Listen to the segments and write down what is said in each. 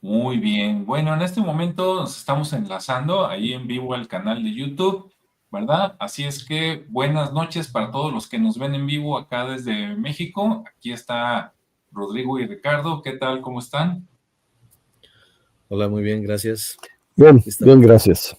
Muy bien. Bueno, en este momento nos estamos enlazando ahí en vivo al canal de YouTube, ¿verdad? Así es que buenas noches para todos los que nos ven en vivo acá desde México. Aquí está Rodrigo y Ricardo. ¿Qué tal? ¿Cómo están? Hola, muy bien, gracias. Bien, Aquí estamos. bien, gracias.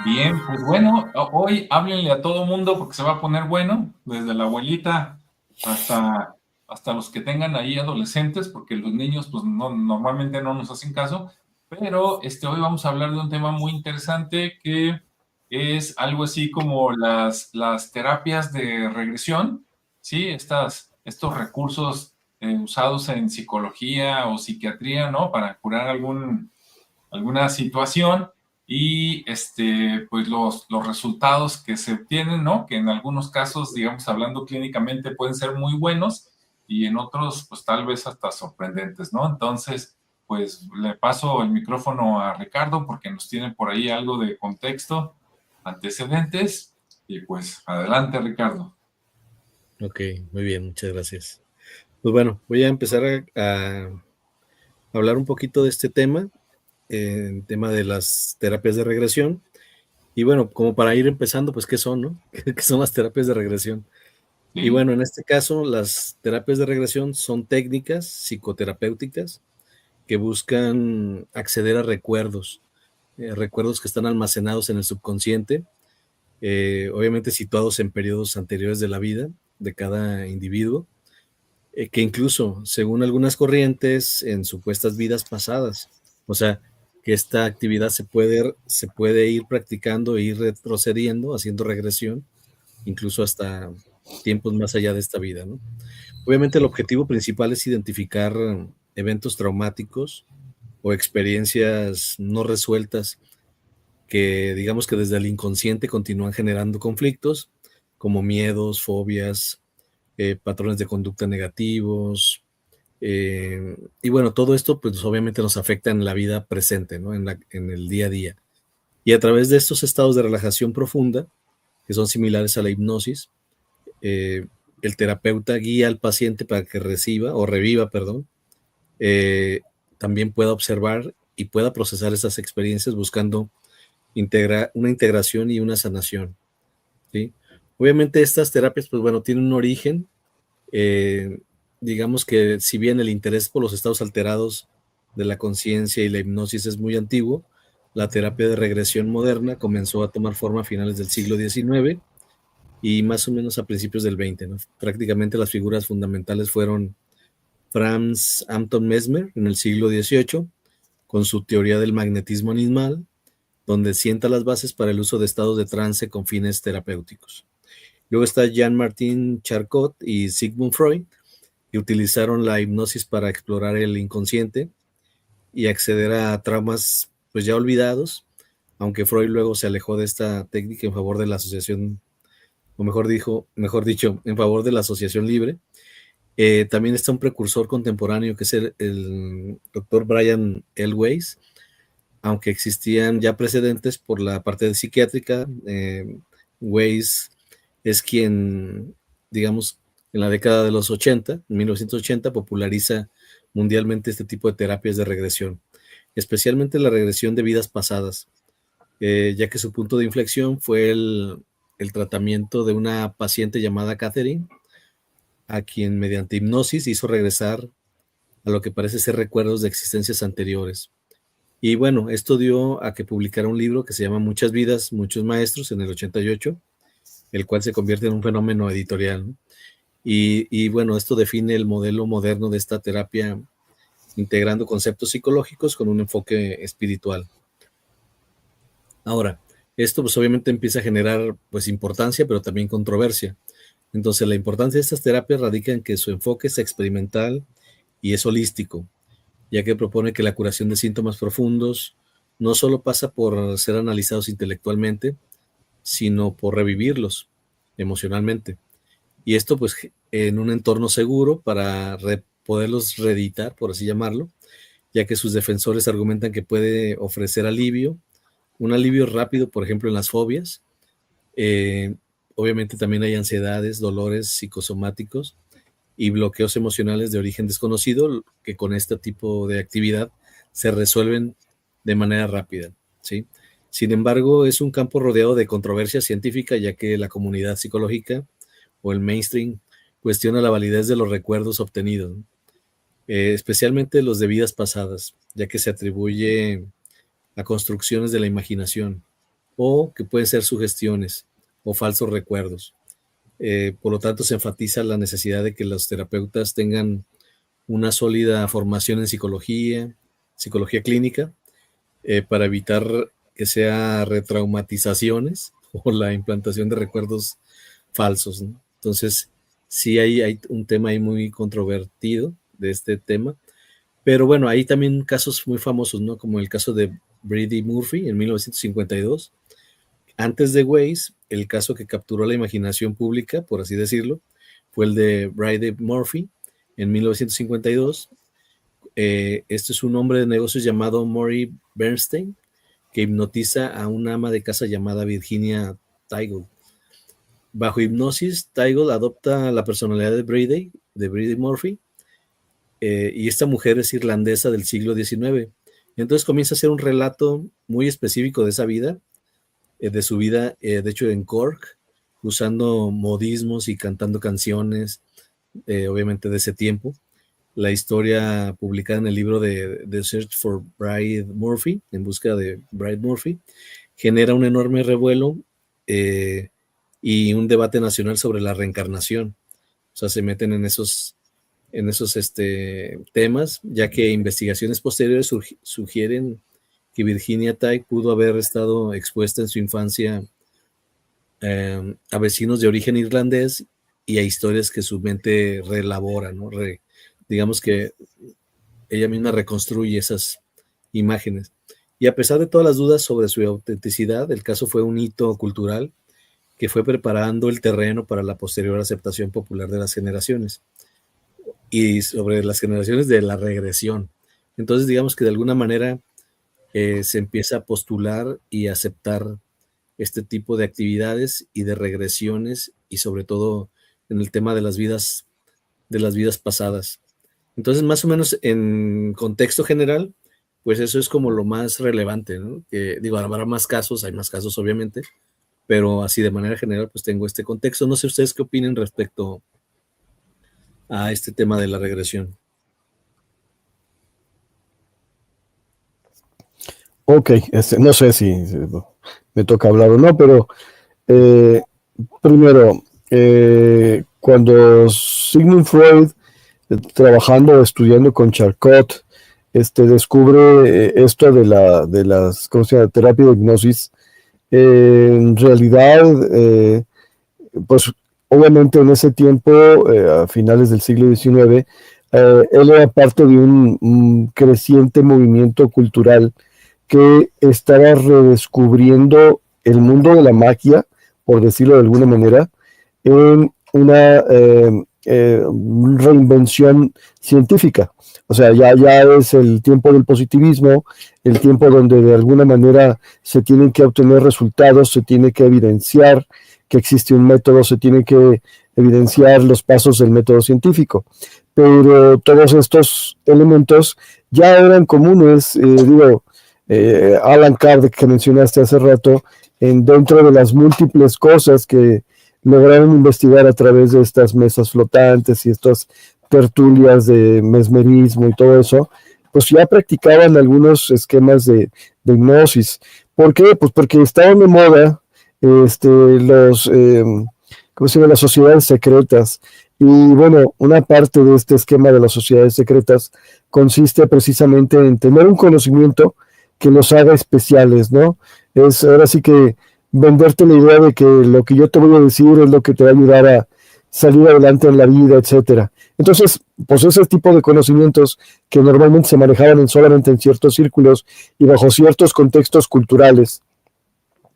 Bien, pues bueno, hoy háblenle a todo mundo porque se va a poner bueno, desde la abuelita hasta, hasta los que tengan ahí adolescentes, porque los niños pues no, normalmente no nos hacen caso, pero hoy vamos a hablar de un tema muy interesante que es algo así como las terapias de regresión, ¿sí? Estos recursos usados en psicología o psiquiatría, ¿no? Para curar alguna situación y pues los resultados que se obtienen, ¿no? Que en algunos casos, digamos, hablando clínicamente, pueden ser muy buenos y en otros, pues tal vez hasta sorprendentes, ¿no? Entonces, pues le paso el micrófono a Ricardo porque nos tiene por ahí algo de contexto, antecedentes y pues adelante, Ricardo. Ok, muy bien, muchas gracias. Pues bueno, voy a empezar a hablar un poquito de este tema, el tema de las terapias de regresión. Y bueno, como para ir empezando, pues, ¿qué son, no? ¿Qué son las terapias de regresión? Y Sí, bueno, en este caso, las terapias de regresión son técnicas psicoterapéuticas que buscan acceder a recuerdos, recuerdos que están almacenados en el subconsciente, obviamente situados en periodos anteriores de la vida de cada individuo, que incluso, según algunas corrientes, en supuestas vidas pasadas. O sea, que esta actividad se puede ir practicando e ir retrocediendo, haciendo regresión, incluso hasta tiempos más allá de esta vida, ¿no? Obviamente el objetivo principal es identificar eventos traumáticos o experiencias no resueltas que digamos que desde el inconsciente continúan generando conflictos como miedos, fobias, patrones de conducta negativos. Y bueno, todo esto pues obviamente nos afecta en la vida presente, ¿no? En el día a día. Y a través de estos estados de relajación profunda, que son similares a la hipnosis, eh, el terapeuta guía al paciente para que reciba o reviva, perdón, eh, también pueda observar y pueda procesar esas experiencias buscando una integración y una sanación, ¿sí? Obviamente estas terapias, pues bueno, tienen un origen, eh, digamos que si bien el interés por los estados alterados de la conciencia y la hipnosis es muy antiguo, la terapia de regresión moderna comenzó a tomar forma a finales del siglo XIX y más o menos a principios del XX, ¿no? Prácticamente las figuras fundamentales fueron Franz Anton Mesmer en el siglo XVIII, con su teoría del magnetismo animal, donde sienta las bases para el uso de estados de trance con fines terapéuticos. Luego está Jean-Martin Charcot y Sigmund Freud, que utilizaron la hipnosis para explorar el inconsciente y acceder a traumas pues ya olvidados, aunque Freud luego se alejó de esta técnica en favor de la asociación, o mejor dicho, en favor de la asociación libre. También está un precursor contemporáneo que es el doctor Brian L. Weiss, aunque existían ya precedentes por la parte de psiquiátrica. Weiss es quien, digamos, en la década de los 80, en 1980, populariza mundialmente este tipo de terapias de regresión, especialmente la regresión de vidas pasadas, ya que su punto de inflexión fue el tratamiento de una paciente llamada Catherine, a quien mediante hipnosis hizo regresar a lo que parece ser recuerdos de existencias anteriores. Y bueno, esto dio a que publicara un libro que se llama Muchas vidas, muchos maestros en el 88, el cual se convierte en un fenómeno editorial, ¿no? Y bueno, esto define el modelo moderno de esta terapia, integrando conceptos psicológicos con un enfoque espiritual. Ahora, esto pues obviamente empieza a generar pues importancia, pero también controversia. Entonces, la importancia de estas terapias radica en que su enfoque es experimental y es holístico, ya que propone que la curación de síntomas profundos no solo pasa por ser analizados intelectualmente, sino por revivirlos emocionalmente. Y esto pues en un entorno seguro para poderlos reeditar, por así llamarlo, ya que sus defensores argumentan que puede ofrecer alivio, un alivio rápido, por ejemplo, en las fobias. Eh, Obviamente también hay ansiedades, dolores psicosomáticos y bloqueos emocionales de origen desconocido que con este tipo de actividad se resuelven de manera rápida, ¿sí? Sin embargo, es un campo rodeado de controversia científica, ya que la comunidad psicológica o el mainstream cuestiona la validez de los recuerdos obtenidos, ¿no? Especialmente los de vidas pasadas, ya que se atribuye a construcciones de la imaginación o que pueden ser sugestiones o falsos recuerdos. Por lo tanto, se enfatiza la necesidad de que los terapeutas tengan una sólida formación en psicología clínica, para evitar que sea retraumatizaciones o la implantación de recuerdos falsos, ¿no? Entonces, sí hay un tema ahí muy controvertido de este tema, pero bueno, hay también casos muy famosos, ¿no? Como el caso de Brady Murphy en 1952. Antes de Weiss, el caso que capturó la imaginación pública, por así decirlo, fue el de Brady Murphy en 1952. Este es un hombre de negocios llamado Maury Bernstein, que hipnotiza a una ama de casa llamada Virginia Teigl. Bajo hipnosis, Teigl adopta la personalidad de Brady Murphy, y esta mujer es irlandesa del siglo XIX. Entonces comienza a hacer un relato muy específico de esa vida, de su vida, de hecho en Cork, usando modismos y cantando canciones, obviamente de ese tiempo. La historia publicada en el libro de The Search for Bride Murphy, en busca de Bride Murphy, genera un enorme revuelo, y un debate nacional sobre la reencarnación. O sea, se meten en esos temas, ya que investigaciones posteriores sugieren que Virginia Tighe pudo haber estado expuesta en su infancia a vecinos de origen irlandés y a historias que su mente reelabora, ¿no? Digamos que ella misma reconstruye esas imágenes. Y a pesar de todas las dudas sobre su autenticidad, el caso fue un hito cultural que fue preparando el terreno para la posterior aceptación popular de las generaciones y sobre las generaciones de la regresión. Entonces, digamos que de alguna manera se empieza a postular y a aceptar este tipo de actividades y de regresiones, y sobre todo en el tema de las vidas pasadas. Entonces, más o menos en contexto general, pues eso es como lo más relevante, ¿no? Digo, habrá más casos, hay más casos obviamente, pero así de manera general, pues tengo este contexto. No sé ustedes qué opinen respecto a este tema de la regresión. Ok, no sé si me toca hablar o no, pero primero, cuando Sigmund Freud, trabajando, estudiando con Charcot, descubre esto de las ¿cómo se llama? Terapia de hipnosis, en realidad, pues obviamente en ese tiempo, a finales del siglo XIX, él era parte de un creciente movimiento cultural que estaba redescubriendo el mundo de la magia, por decirlo de alguna manera, en una reinvención científica. O sea, ya es el tiempo del positivismo, el tiempo donde de alguna manera se tienen que obtener resultados, se tiene que evidenciar que existe un método, se tiene que evidenciar los pasos del método científico. Pero todos estos elementos ya eran comunes, Alan Kardec, que mencionaste hace rato, dentro de las múltiples cosas que lograron investigar a través de estas mesas flotantes y estas tertulias de mesmerismo y todo eso, pues ya practicaban algunos esquemas de hipnosis. ¿Por qué? Pues porque estaban de moda ¿cómo se llama? Las sociedades secretas. Y bueno, una parte de este esquema de las sociedades secretas consiste precisamente en tener un conocimiento que los haga especiales, ¿no? Es ahora sí que venderte la idea de que lo que yo te voy a decir es lo que te va a ayudar a salir adelante en la vida, etcétera. Entonces, pues ese tipo de conocimientos que normalmente se manejaban solamente en ciertos círculos y bajo ciertos contextos culturales,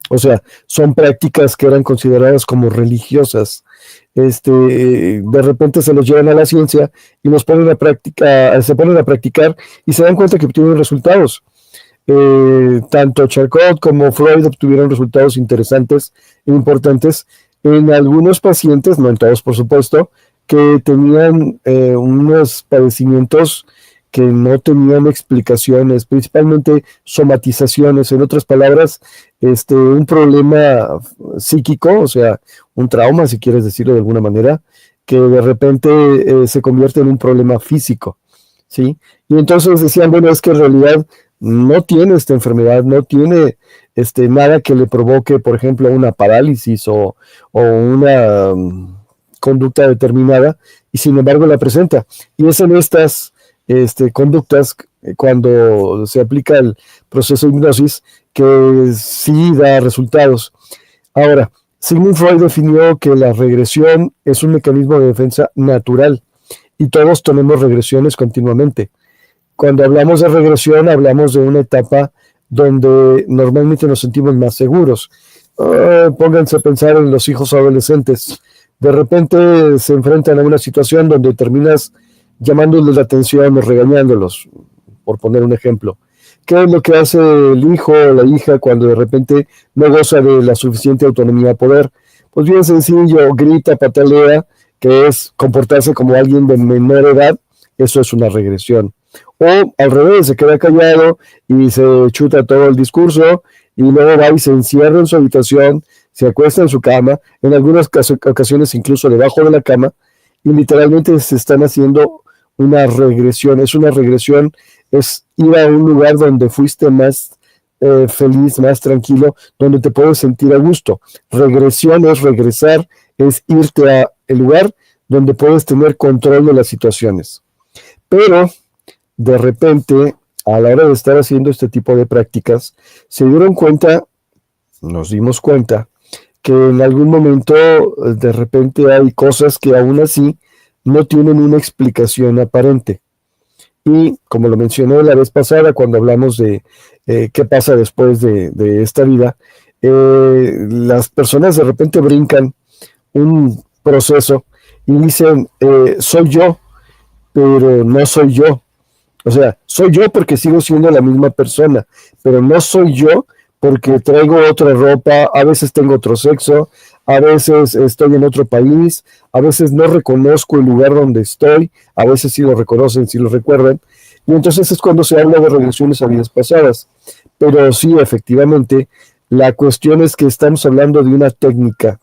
o sea, son prácticas que eran consideradas como religiosas, de repente se los llevan a la ciencia y se ponen a practicar y se dan cuenta que obtienen resultados. Tanto Charcot como Freud obtuvieron resultados interesantes e importantes en algunos pacientes, no en todos por supuesto, que tenían unos padecimientos que no tenían explicaciones, principalmente somatizaciones, en otras palabras, un problema psíquico, o sea, un trauma, si quieres decirlo de alguna manera, que de repente se convierte en un problema físico, ¿sí? Y entonces decían, bueno, es que en realidad no tiene esta enfermedad, no tiene nada que le provoque, por ejemplo, una parálisis o una conducta determinada, y sin embargo la presenta. Y es en estas conductas, cuando se aplica el proceso de hipnosis, que sí da resultados. Ahora, Sigmund Freud definió que la regresión es un mecanismo de defensa natural, y todos tenemos regresiones continuamente. Cuando hablamos de regresión, hablamos de una etapa donde normalmente nos sentimos más seguros. Pónganse a pensar en los hijos adolescentes. De repente se enfrentan a una situación donde terminas llamándoles la atención o regañándolos, por poner un ejemplo. ¿Qué es lo que hace el hijo o la hija cuando de repente no goza de la suficiente autonomía o poder? Pues bien sencillo, grita, patalea, que es comportarse como alguien de menor edad. Eso es una regresión. O al revés, se queda callado y se chuta todo el discurso, y luego va y se encierra en su habitación, se acuesta en su cama, en algunas ocasiones incluso debajo de la cama, y literalmente se están haciendo una regresión. Es una regresión, es ir a un lugar donde fuiste más feliz, más tranquilo, donde te puedes sentir a gusto. Regresión es regresar, es irte a el lugar donde puedes tener control de las situaciones. Pero de repente, a la hora de estar haciendo este tipo de prácticas, nos dimos cuenta que en algún momento de repente hay cosas que aún así no tienen una explicación aparente. Y como lo mencioné la vez pasada cuando hablamos de qué pasa después de esta vida, las personas de repente brincan un proceso y dicen, soy yo, pero no soy yo. O sea, soy yo porque sigo siendo la misma persona, pero no soy yo porque traigo otra ropa, a veces tengo otro sexo, a veces estoy en otro país, a veces no reconozco el lugar donde estoy, a veces sí lo reconocen, sí lo recuerdan, y entonces es cuando se habla de regresiones a vidas pasadas. Pero sí, efectivamente, la cuestión es que estamos hablando de una técnica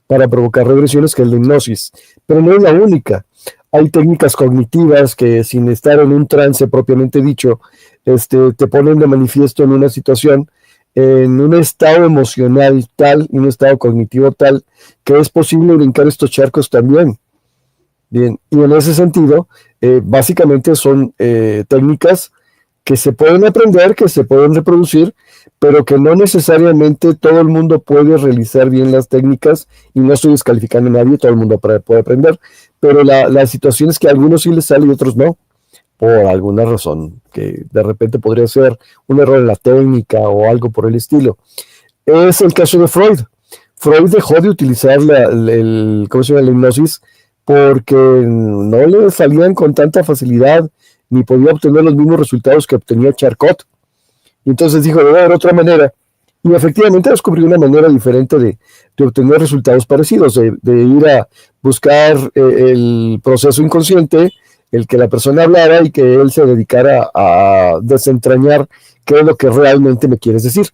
para provocar regresiones, que es la hipnosis, pero no es la única. Hay técnicas cognitivas que, sin estar en un trance propiamente dicho, te ponen de manifiesto en una situación, en un estado emocional tal, en un estado cognitivo tal, que es posible brincar estos charcos también. Bien, y en ese sentido, básicamente son técnicas que se pueden aprender, que se pueden reproducir, pero que no necesariamente todo el mundo puede realizar bien las técnicas, y no estoy descalificando a nadie, todo el mundo puede aprender, pero la situación es que a algunos sí les sale y otros no, por alguna razón, que de repente podría ser un error en la técnica o algo por el estilo. Es el caso de Freud. Freud dejó de utilizar la hipnosis porque no le salían con tanta facilidad, ni podía obtener los mismos resultados que obtenía Charcot. Y entonces dijo, debe haber otra manera. Y efectivamente descubrió una manera diferente de obtener resultados parecidos, de ir a buscar el proceso inconsciente, el que la persona hablara y que él se dedicara a desentrañar qué es lo que realmente me quieres decir.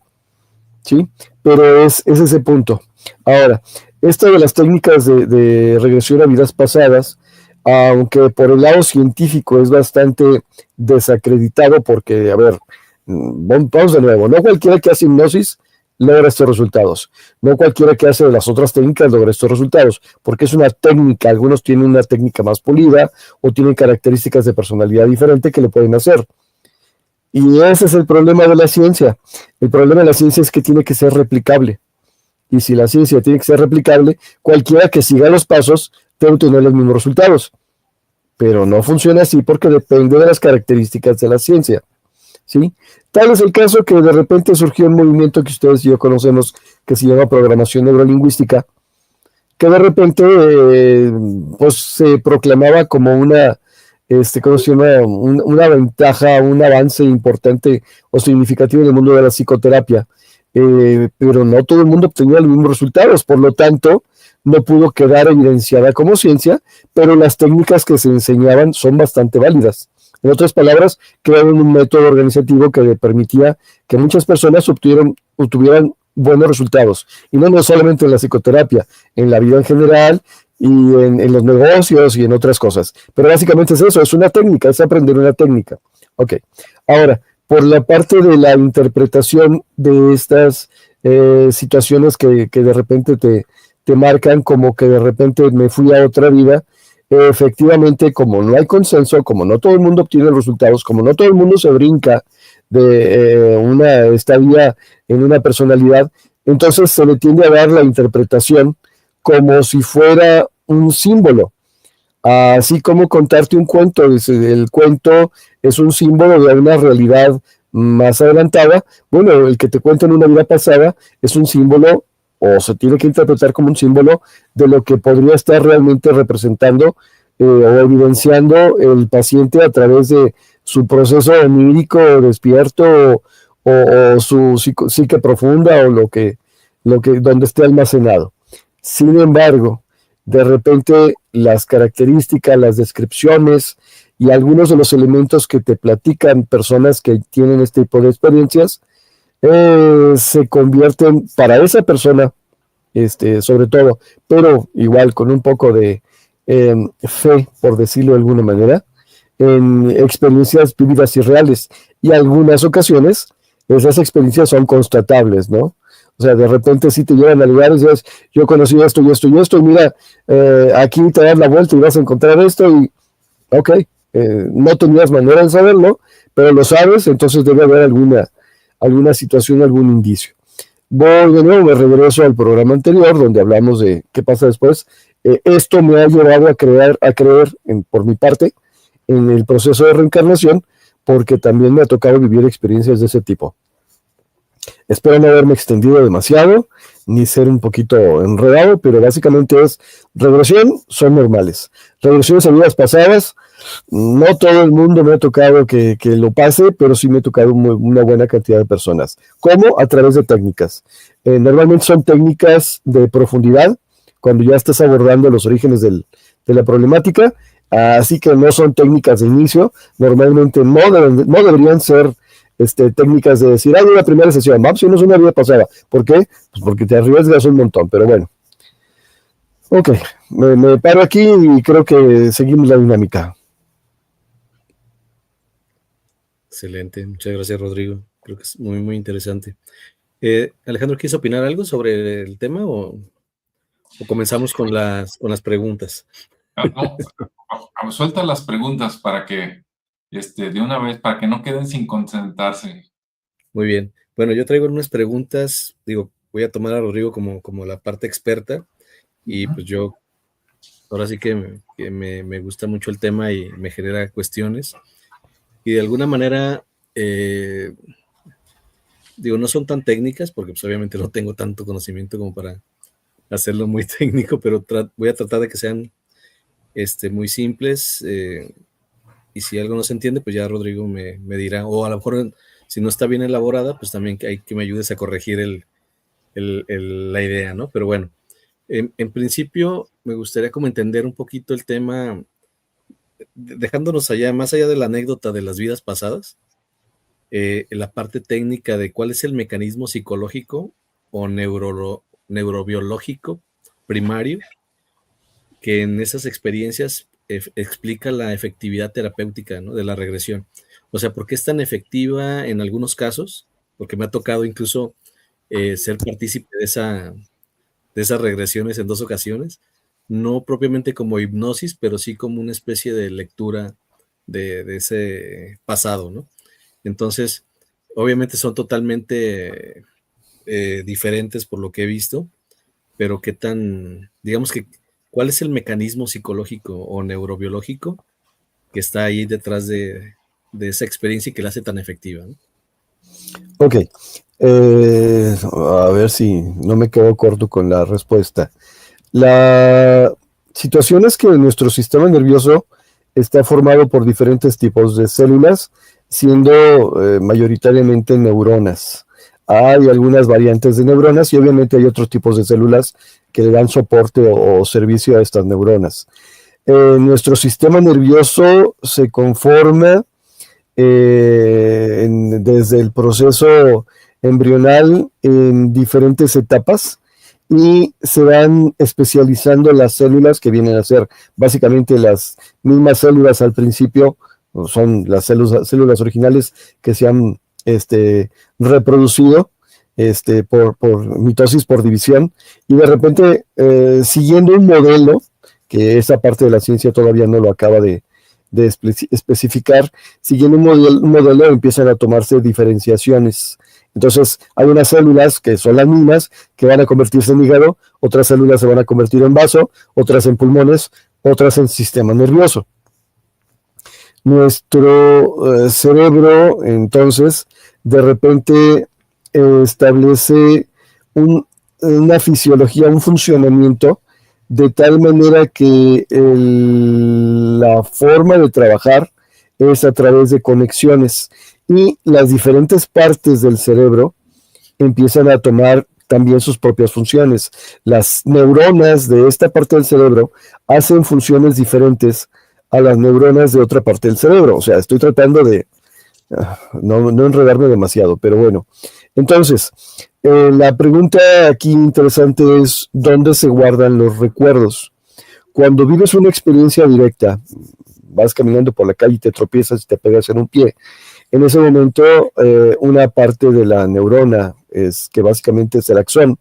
¿Sí? Pero es ese punto. Ahora, esto de las técnicas de regresión a vidas pasadas, aunque por el lado científico es bastante desacreditado, porque, a ver, vamos de nuevo, no cualquiera que hace hipnosis logra estos resultados, no cualquiera que hace las otras técnicas logra estos resultados, porque es una técnica. Algunos tienen una técnica más pulida o tienen características de personalidad diferente que le pueden hacer. Y ese es el problema de la ciencia. El problema de la ciencia es que tiene que ser replicable. Y si la ciencia tiene que ser replicable, cualquiera que siga los pasos debe tener los mismos resultados. Pero no funciona así porque depende de las características de la ciencia. ¿Sí? Tal es el caso que de repente surgió un movimiento que ustedes y yo conocemos, que se llama programación neurolingüística, que de repente pues se proclamaba como una, ¿cómo se llama? Una ventaja, un avance importante o significativo en el mundo de la psicoterapia. Pero no todo el mundo obtenía los mismos resultados, por lo tanto no pudo quedar evidenciada como ciencia, pero las técnicas que se enseñaban son bastante válidas. En otras palabras, crearon un método organizativo que le permitía que muchas personas obtuvieran buenos resultados, y no solamente en la psicoterapia, en la vida en general, y en los negocios y en otras cosas. Pero básicamente es eso, es una técnica, es aprender una técnica. Ok, ahora, por la parte de la interpretación de estas situaciones que de repente te marcan como que de repente me fui a otra vida, efectivamente, como no hay consenso, como no todo el mundo obtiene resultados, como no todo el mundo se brinca de una estadía en una personalidad, entonces se le tiende a dar la interpretación como si fuera un símbolo, así como contarte un cuento. El cuento es un símbolo de una realidad más adelantada. Bueno, el que te cuento en una vida pasada es un símbolo, o se tiene que interpretar como un símbolo de lo que podría estar realmente representando o evidenciando el paciente a través de su proceso onírico despierto, o su psique profunda, o donde esté almacenado. Sin embargo, de repente las características, las descripciones y algunos de los elementos que te platican personas que tienen este tipo de experiencias se convierten para esa persona, sobre todo, pero igual con un poco de fe, por decirlo de alguna manera, en experiencias vividas y reales. Y algunas ocasiones esas experiencias son constatables, ¿no? O sea, de repente sí te llevan a lugares y dices, yo conocí esto y esto y esto, y mira, aquí te das la vuelta y vas a encontrar esto, y ok, no tenías manera de saberlo, pero lo sabes, entonces debe haber alguna situación, algún indicio. Voy de nuevo, me regreso al programa anterior, donde hablamos de qué pasa después. Esto me ha llevado a creer, por mi parte, en el proceso de reencarnación, porque también me ha tocado vivir experiencias de ese tipo. Espero no haberme extendido demasiado, ni ser un poquito enredado, pero básicamente es regresión, son normales. Regresiones a vidas pasadas, no todo el mundo me ha tocado que lo pase, pero sí me ha tocado una buena cantidad de personas. ¿Cómo? A través de técnicas. Normalmente son técnicas de profundidad, cuando ya estás abordando los orígenes de la problemática, así que no son técnicas de inicio, normalmente no deberían ser técnicas de decir, una primera sesión, vamos, si no es una vida pasada. ¿Por qué? Pues porque te arriesgas un montón, pero bueno. Ok, me paro aquí y creo que seguimos la dinámica. Excelente, muchas gracias, Rodrigo. Creo que es muy, muy interesante. Alejandro, ¿quieres opinar algo sobre el tema o comenzamos con las preguntas? No, suelta las preguntas para que de una vez, para que no queden sin concentrarse. Muy bien. Bueno, yo traigo unas preguntas, voy a tomar a Rodrigo como la parte experta, y pues yo ahora sí que me gusta mucho el tema y me genera cuestiones, y de alguna manera, no son tan técnicas, porque pues obviamente no tengo tanto conocimiento como para hacerlo muy técnico, pero voy a tratar de que sean muy simples, y si algo no se entiende, pues ya Rodrigo me dirá, o a lo mejor si no está bien elaborada, pues también hay que me ayudes a corregir la idea, ¿no? Pero bueno, en principio me gustaría como entender un poquito el tema, dejándonos más allá de la anécdota de las vidas pasadas, la parte técnica de cuál es el mecanismo psicológico o neurobiológico primario que en esas experiencias explica la efectividad terapéutica, ¿no?, de la regresión. O sea, ¿por qué es tan efectiva en algunos casos? Porque me ha tocado incluso ser partícipe de esas regresiones en 2 ocasiones, no propiamente como hipnosis, pero sí como una especie de lectura de ese pasado, ¿no? Entonces, obviamente son totalmente diferentes por lo que he visto, pero qué tan, digamos que, ¿cuál es el mecanismo psicológico o neurobiológico que está ahí detrás de esa experiencia y que la hace tan efectiva, ¿no? Ok, a ver si no me quedo corto con la respuesta. La situación es que nuestro sistema nervioso está formado por diferentes tipos de células, siendo mayoritariamente neuronas. Hay algunas variantes de neuronas y obviamente hay otros tipos de células que le dan soporte o servicio a estas neuronas. Nuestro sistema nervioso se conforma desde el proceso embrional en diferentes etapas y se van especializando las células que vienen a ser básicamente las mismas células al principio, son las células originales que se han reproducido por mitosis, por división, y de repente siguiendo un modelo, que esa parte de la ciencia todavía no lo acaba de especificar, siguiendo un modelo empiezan a tomarse diferenciaciones. Entonces hay unas células que son las mismas, que van a convertirse en hígado, otras células se van a convertir en vaso, otras en pulmones, otras en sistema nervioso. Nuestro cerebro, entonces, de repente establece una fisiología, un funcionamiento, de tal manera que la forma de trabajar es a través de conexiones y las diferentes partes del cerebro empiezan a tomar también sus propias funciones. Las neuronas de esta parte del cerebro hacen funciones diferentes a las neuronas de otra parte del cerebro. O sea, estoy tratando de no enredarme demasiado, pero bueno. Entonces, la pregunta aquí interesante es, ¿dónde se guardan los recuerdos? Cuando vives una experiencia directa, vas caminando por la calle y te tropiezas y te pegas en un pie, en ese momento una parte de la neurona, que básicamente es el axón,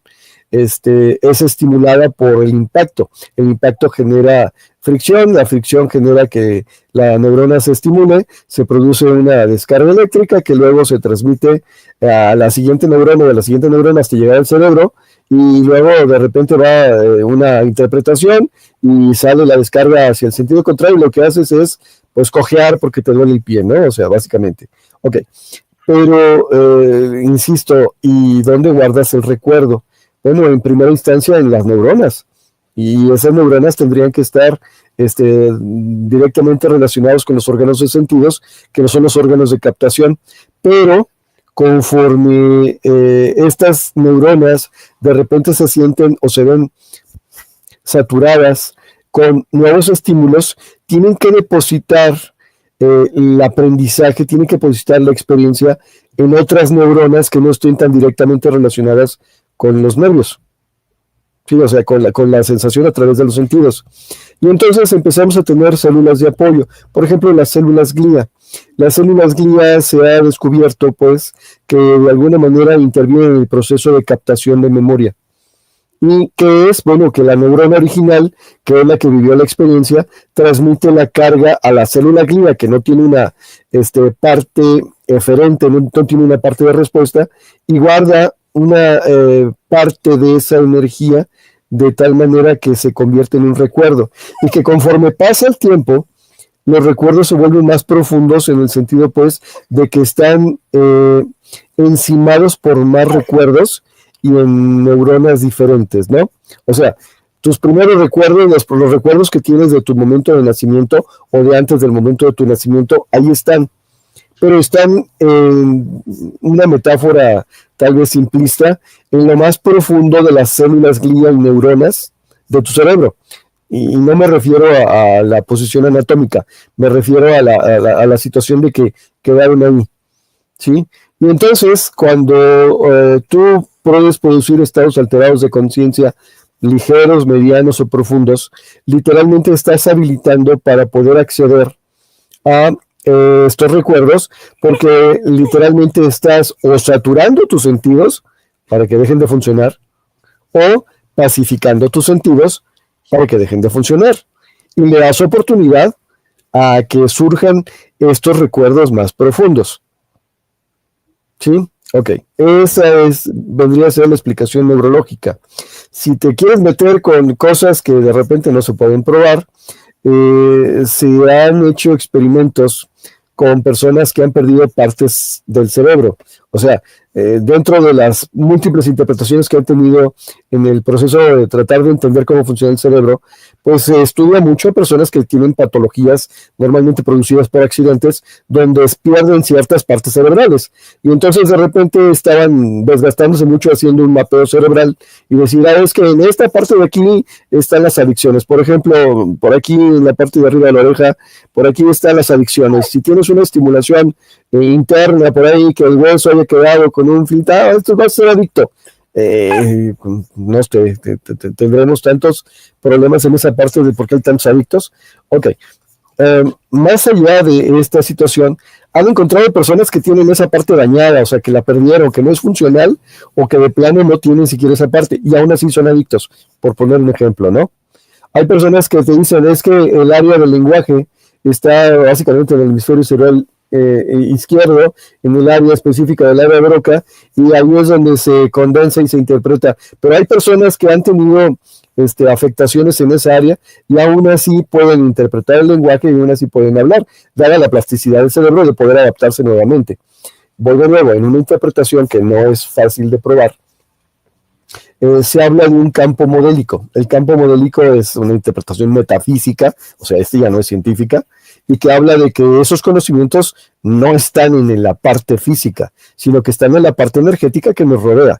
es estimulada por el impacto. El impacto genera fricción, la fricción genera que la neurona se estimule, se produce una descarga eléctrica que luego se transmite a la siguiente neurona, de la siguiente neurona hasta llegar al cerebro, y luego de repente va una interpretación y sale la descarga hacia el sentido contrario, y lo que haces es pues cojear porque te duele el pie, ¿no? O sea, básicamente. Ok, pero insisto, ¿y dónde guardas el recuerdo? Bueno, en primera instancia en las neuronas, y esas neuronas tendrían que estar directamente relacionados con los órganos de sentidos, que no son los órganos de captación, pero conforme estas neuronas de repente se sienten o se ven saturadas con nuevos estímulos, tienen que depositar el aprendizaje, tienen que depositar la experiencia en otras neuronas que no estén tan directamente relacionadas con los nervios. Sí, o sea, con la sensación a través de los sentidos. Y entonces empezamos a tener células de apoyo. Por ejemplo, las células glía. Las células glía se ha descubierto, pues, que de alguna manera intervienen en el proceso de captación de memoria. Y que es, bueno, que la neurona original, que es la que vivió la experiencia, transmite la carga a la célula glía, que no tiene una parte eferente, no tiene una parte de respuesta, y guarda una parte de esa energía de tal manera que se convierte en un recuerdo, y que conforme pasa el tiempo, los recuerdos se vuelven más profundos en el sentido, pues, de que están encimados por más recuerdos y en neuronas diferentes, ¿no? O sea, tus primeros recuerdos, los recuerdos que tienes de tu momento de nacimiento o de antes del momento de tu nacimiento, ahí están, pero están en una metáfora tal vez simplista, en lo más profundo de las células glía y neuronas de tu cerebro. Y no me refiero a la posición anatómica, me refiero a la situación de que quedaron ahí, ¿sí? Y entonces, cuando tú puedes producir estados alterados de conciencia ligeros, medianos o profundos, literalmente estás habilitando para poder acceder a estos recuerdos, porque literalmente estás o saturando tus sentidos para que dejen de funcionar, o pacificando tus sentidos para que dejen de funcionar, y le das oportunidad a que surjan estos recuerdos más profundos. ¿Sí? Ok, vendría a ser la explicación neurológica. Si te quieres meter con cosas que de repente no se pueden probar, se han hecho experimentos con personas que han perdido partes del cerebro. O sea, dentro de las múltiples interpretaciones que han tenido en el proceso de tratar de entender cómo funciona el cerebro, pues se estudia mucho a personas que tienen patologías normalmente producidas por accidentes, donde pierden ciertas partes cerebrales. Y entonces de repente estaban desgastándose mucho haciendo un mapeo cerebral y decir, es que en esta parte de aquí están las adicciones. Por ejemplo, por aquí en la parte de arriba de la oreja, por aquí están las adicciones. Si tienes una estimulación interna por ahí, que el hueso haya quedado con un flita, esto va a ser adicto. No sé, tendremos tantos problemas en esa parte de por qué hay tantos adictos. Ok, más allá de esta situación, han encontrado personas que tienen esa parte dañada, o sea, que la perdieron, que no es funcional, o que de plano no tienen siquiera esa parte, y aún así son adictos, por poner un ejemplo, ¿no? Hay personas que te dicen, es que el área del lenguaje está básicamente en el hemisferio cerebral izquierdo, en el área específica del área de Broca, y ahí es donde se condensa y se interpreta. Pero hay personas que han tenido afectaciones en esa área y aún así pueden interpretar el lenguaje y aún así pueden hablar, dada la plasticidad del cerebro de poder adaptarse nuevamente. Voy de nuevo, en una interpretación que no es fácil de probar, se habla de un campo modélico. El campo modélico es una interpretación metafísica, o sea, ya no es científica, y que habla de que esos conocimientos no están en la parte física, sino que están en la parte energética que nos rodea.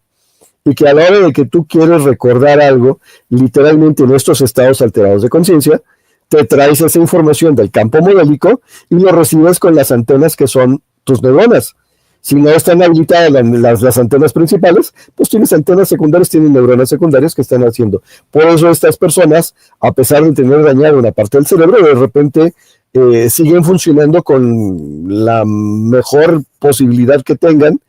Y que a la hora de que tú quieres recordar algo, literalmente en estos estados alterados de conciencia, te traes esa información del campo modélico y lo recibes con las antenas que son tus neuronas. Si no están habilitadas las antenas principales, pues tienes antenas secundarias, tienes neuronas secundarias que están haciendo. Por eso estas personas, a pesar de tener dañada una parte del cerebro, de repente siguen funcionando con la mejor posibilidad que tengan,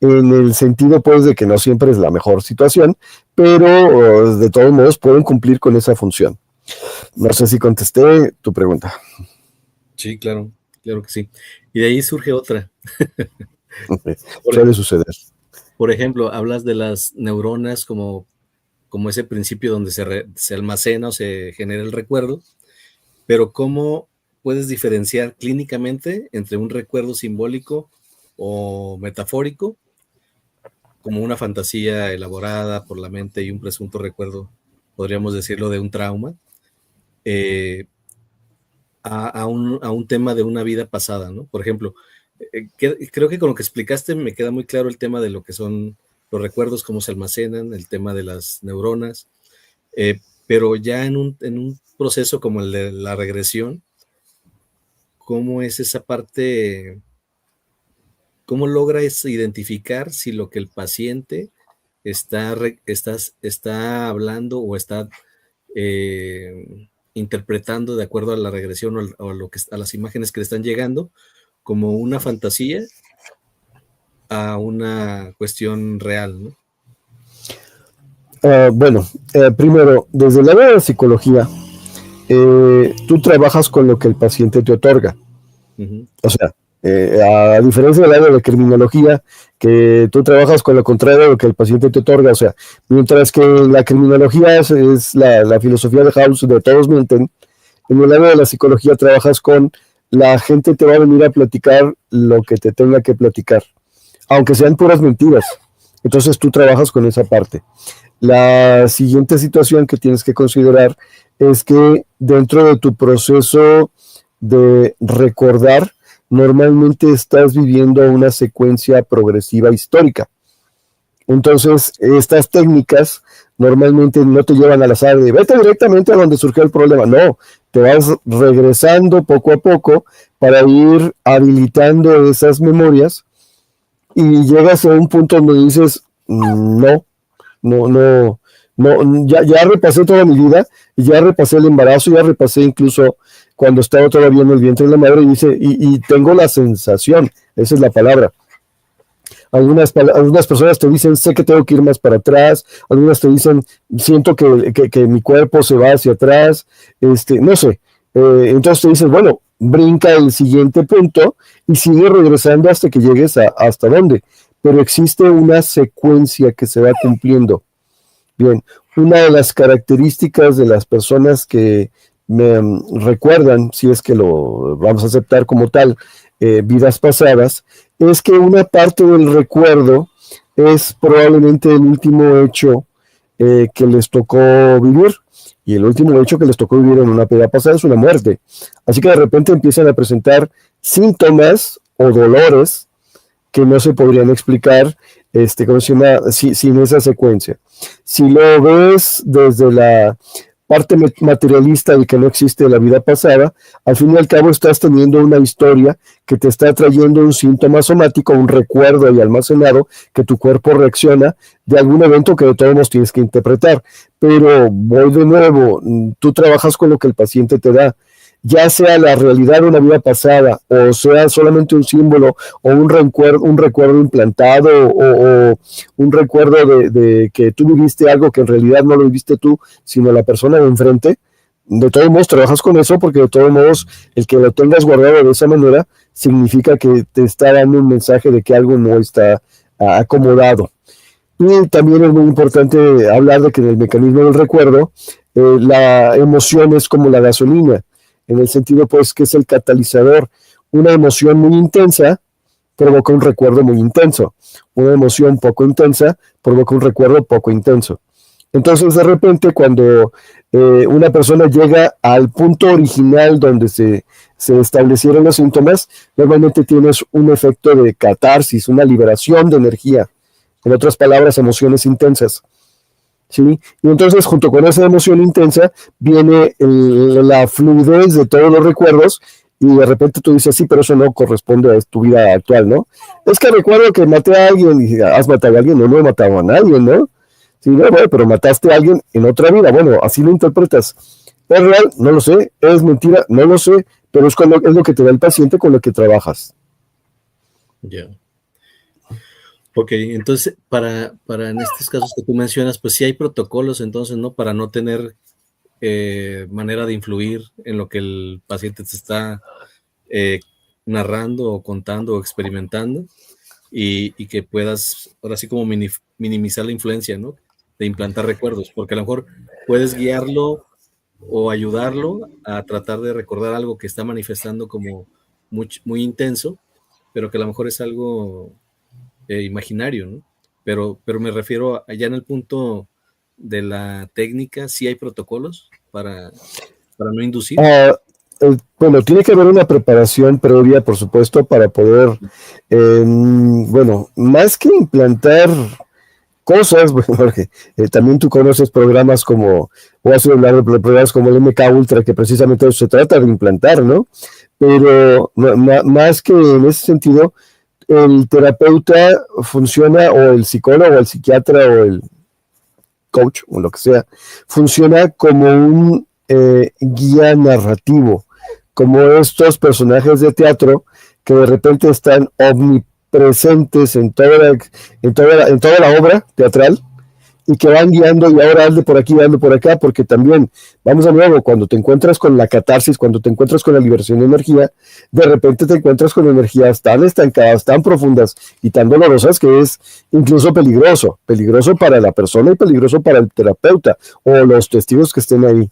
en el sentido pues de que no siempre es la mejor situación, pero de todos modos pueden cumplir con esa función. No sé si contesté tu pregunta. Sí, claro que sí. Y de ahí surge otra. Suele suceder. Por ejemplo, hablas de las neuronas como ese principio donde se almacena o se genera el recuerdo, pero ¿cómo puedes diferenciar clínicamente entre un recuerdo simbólico o metafórico, como una fantasía elaborada por la mente y un presunto recuerdo, podríamos decirlo, de un trauma, a un tema de una vida pasada, ¿no? Por ejemplo, creo que con lo que explicaste me queda muy claro el tema de lo que son los recuerdos, cómo se almacenan, el tema de las neuronas, pero ya en un proceso como el de la regresión, ¿cómo es esa parte? ¿Cómo logras identificar si lo que el paciente está hablando o está interpretando de acuerdo a la regresión o a las imágenes que le están llegando como una fantasía a una cuestión real, ¿no? Bueno, primero, desde el área de la psicología, tú trabajas con lo que el paciente te otorga. Uh-huh. O sea, a diferencia del área de la criminología, que tú trabajas con lo contrario de lo que el paciente te otorga. O sea, mientras que la criminología es la filosofía de House de todos mienten, en el área de la psicología trabajas con la gente te va a venir a platicar lo que te tenga que platicar, aunque sean puras mentiras. Entonces tú trabajas con esa parte. La siguiente situación que tienes que considerar es que dentro de tu proceso de recordar, normalmente estás viviendo una secuencia progresiva histórica. Entonces, estas técnicas normalmente no te llevan al azar de vete directamente a donde surgió el problema. No, te vas regresando poco a poco para ir habilitando esas memorias y llegas a un punto donde dices, no, ya repasé toda mi vida, ya repasé el embarazo, ya repasé incluso cuando estaba todavía en el vientre de la madre, y dice, y tengo la sensación, esa es la palabra. Algunas personas te dicen, sé que tengo que ir más para atrás, algunas te dicen, siento que mi cuerpo se va hacia atrás, no sé. Entonces te dices, bueno, brinca el siguiente punto y sigue regresando hasta que llegues hasta dónde. Pero existe una secuencia que se va cumpliendo. Bien, una de las características de las personas que me recuerdan, si es que lo vamos a aceptar como tal, vidas pasadas, es que una parte del recuerdo es probablemente el último hecho que les tocó vivir, y el último hecho que les tocó vivir en una vida pasada es una muerte. Así que de repente empiezan a presentar síntomas o dolores que no se podrían explicar ¿cómo se llama? Sin esa secuencia. Si lo ves desde la parte materialista de que no existe la vida pasada, al fin y al cabo estás teniendo una historia que te está trayendo un síntoma somático, un recuerdo ahí almacenado, que tu cuerpo reacciona de algún evento que de todos modos tienes que interpretar. Pero voy de nuevo, tú trabajas con lo que el paciente te da, ya sea la realidad de una vida pasada, o sea solamente un símbolo, o un recuerdo implantado, o un recuerdo de que tú viviste algo que en realidad no lo viviste tú, sino la persona de enfrente. De todos modos trabajas con eso, porque de todos modos el que lo tengas guardado de esa manera significa que te está dando un mensaje de que algo no está acomodado. Y también es muy importante hablar de que en el mecanismo del recuerdo, la emoción es como la gasolina, en el sentido pues que es el catalizador. Una emoción muy intensa provoca un recuerdo muy intenso. Una emoción poco intensa provoca un recuerdo poco intenso. Entonces, de repente, cuando una persona llega al punto original donde se establecieron los síntomas, normalmente tienes un efecto de catarsis, una liberación de energía. En otras palabras, emociones intensas. ¿Sí? Y entonces, junto con esa emoción intensa, viene la fluidez de todos los recuerdos, y de repente tú dices, sí, pero eso no corresponde a tu vida actual, ¿no? Es que recuerdo que maté a alguien, y dije, ¿has matado a alguien? No, no he matado a nadie, ¿no? Sí, no, bueno, pero mataste a alguien en otra vida. Bueno, así lo interpretas. ¿Es real? No lo sé. ¿Es mentira? No lo sé. Pero es lo que te da el paciente con lo que trabajas. Ya. Ok, entonces, para en estos casos que tú mencionas, pues sí hay protocolos, entonces, ¿no? Para no tener manera de influir en lo que el paciente te está narrando o contando o experimentando, y que puedas, ahora sí, como minimizar la influencia, ¿no? De implantar recuerdos, porque a lo mejor puedes guiarlo o ayudarlo a tratar de recordar algo que está manifestando como muy intenso, pero que a lo mejor es algo imaginario, ¿no? Pero me refiero allá en el punto de la técnica, ¿sí hay protocolos para no inducir? Bueno, tiene que haber una preparación previa, por supuesto, para poder, bueno, más que implantar cosas, bueno, porque también tú conoces programas como, o has hablar de programas como el MK Ultra, que precisamente eso se trata de implantar, ¿no? Pero más que en ese sentido, el terapeuta funciona, o el psicólogo, o el psiquiatra, o el coach, o lo que sea, funciona como un guía narrativo, como estos personajes de teatro que de repente están omnipresentes en toda la obra teatral, y que van guiando, y ahora hazle por aquí, hazle por acá, porque también, vamos de nuevo, cuando te encuentras con la catarsis, cuando te encuentras con la liberación de energía, de repente te encuentras con energías tan estancadas, tan profundas y tan dolorosas, que es incluso peligroso para la persona y peligroso para el terapeuta o los testigos que estén ahí.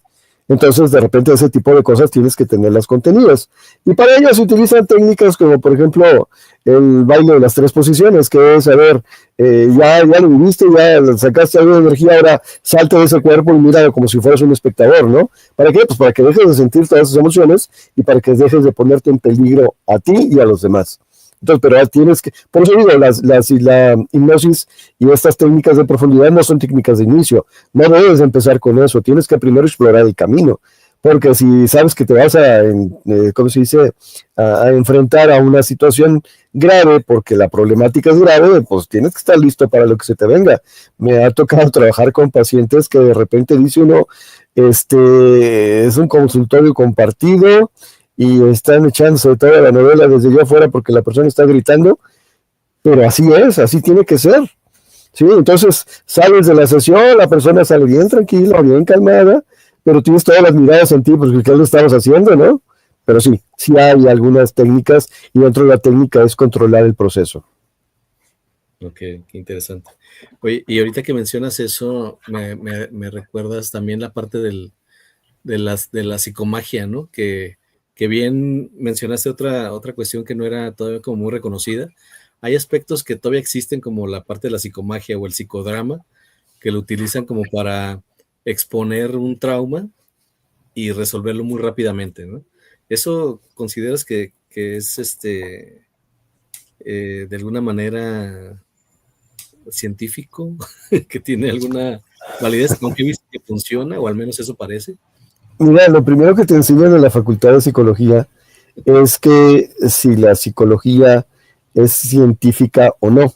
Entonces, de repente, ese tipo de cosas tienes que tenerlas contenidas. Y para ello se utilizan técnicas como, por ejemplo, el baile de las 3 posiciones, que es, a ver, ya lo viviste, ya sacaste algo de energía, ahora salte de ese cuerpo y mira como si fueras un espectador, ¿no? ¿Para qué? Pues para que dejes de sentir todas esas emociones y para que dejes de ponerte en peligro a ti y a los demás. Entonces, pero tienes que, por eso digo, la hipnosis y estas técnicas de profundidad no son técnicas de inicio. No debes de empezar con eso. Tienes que primero explorar el camino. Porque si sabes que te vas ¿cómo se dice?, a enfrentar a una situación grave, porque la problemática es grave, pues tienes que estar listo para lo que se te venga. Me ha tocado trabajar con pacientes que de repente dice uno, es un consultorio compartido, y están echándose toda la novela desde allá afuera porque la persona está gritando, pero así es, así tiene que ser. ¿Sí? Entonces sales de la sesión, la persona sale bien tranquila, bien calmada, pero tienes todas las miradas en ti, porque ¿qué lo estabas haciendo, no? Pero sí hay algunas técnicas, y dentro de la técnica es controlar el proceso. Ok, qué interesante. Oye, y ahorita que mencionas eso, me recuerdas también la parte de la psicomagia, ¿no? Que bien mencionaste otra cuestión que no era todavía como muy reconocida, hay aspectos que todavía existen, como la parte de la psicomagia o el psicodrama, que lo utilizan como para exponer un trauma y resolverlo muy rápidamente, ¿no? ¿Eso consideras que es de alguna manera científico, que tiene alguna validez, aunque he visto que funciona, o al menos eso parece? Mira, lo primero que te enseñan en la Facultad de Psicología es que si la psicología es científica o no.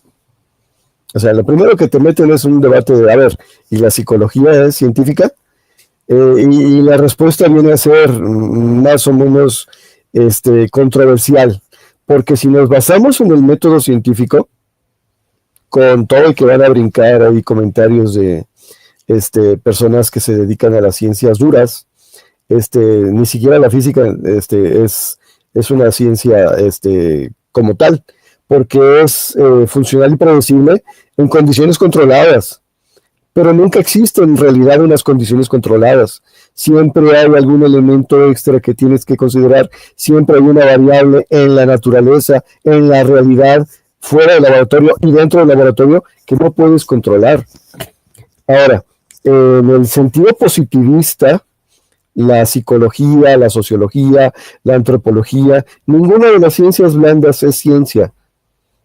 O sea, lo primero que te meten es un debate de, a ver, ¿y la psicología es científica? Y la respuesta viene a ser más o menos controversial, porque si nos basamos en el método científico, con todo el que van a brincar ahí comentarios de personas que se dedican a las ciencias duras, ni siquiera la física es una ciencia como tal, porque es funcional y predecible en condiciones controladas, pero nunca existen en realidad unas condiciones controladas. Siempre hay algún elemento extra que tienes que considerar, siempre hay una variable en la naturaleza, en la realidad, fuera del laboratorio y dentro del laboratorio que no puedes controlar. Ahora, en el sentido positivista, la psicología, la sociología, la antropología, ninguna de las ciencias blandas es ciencia.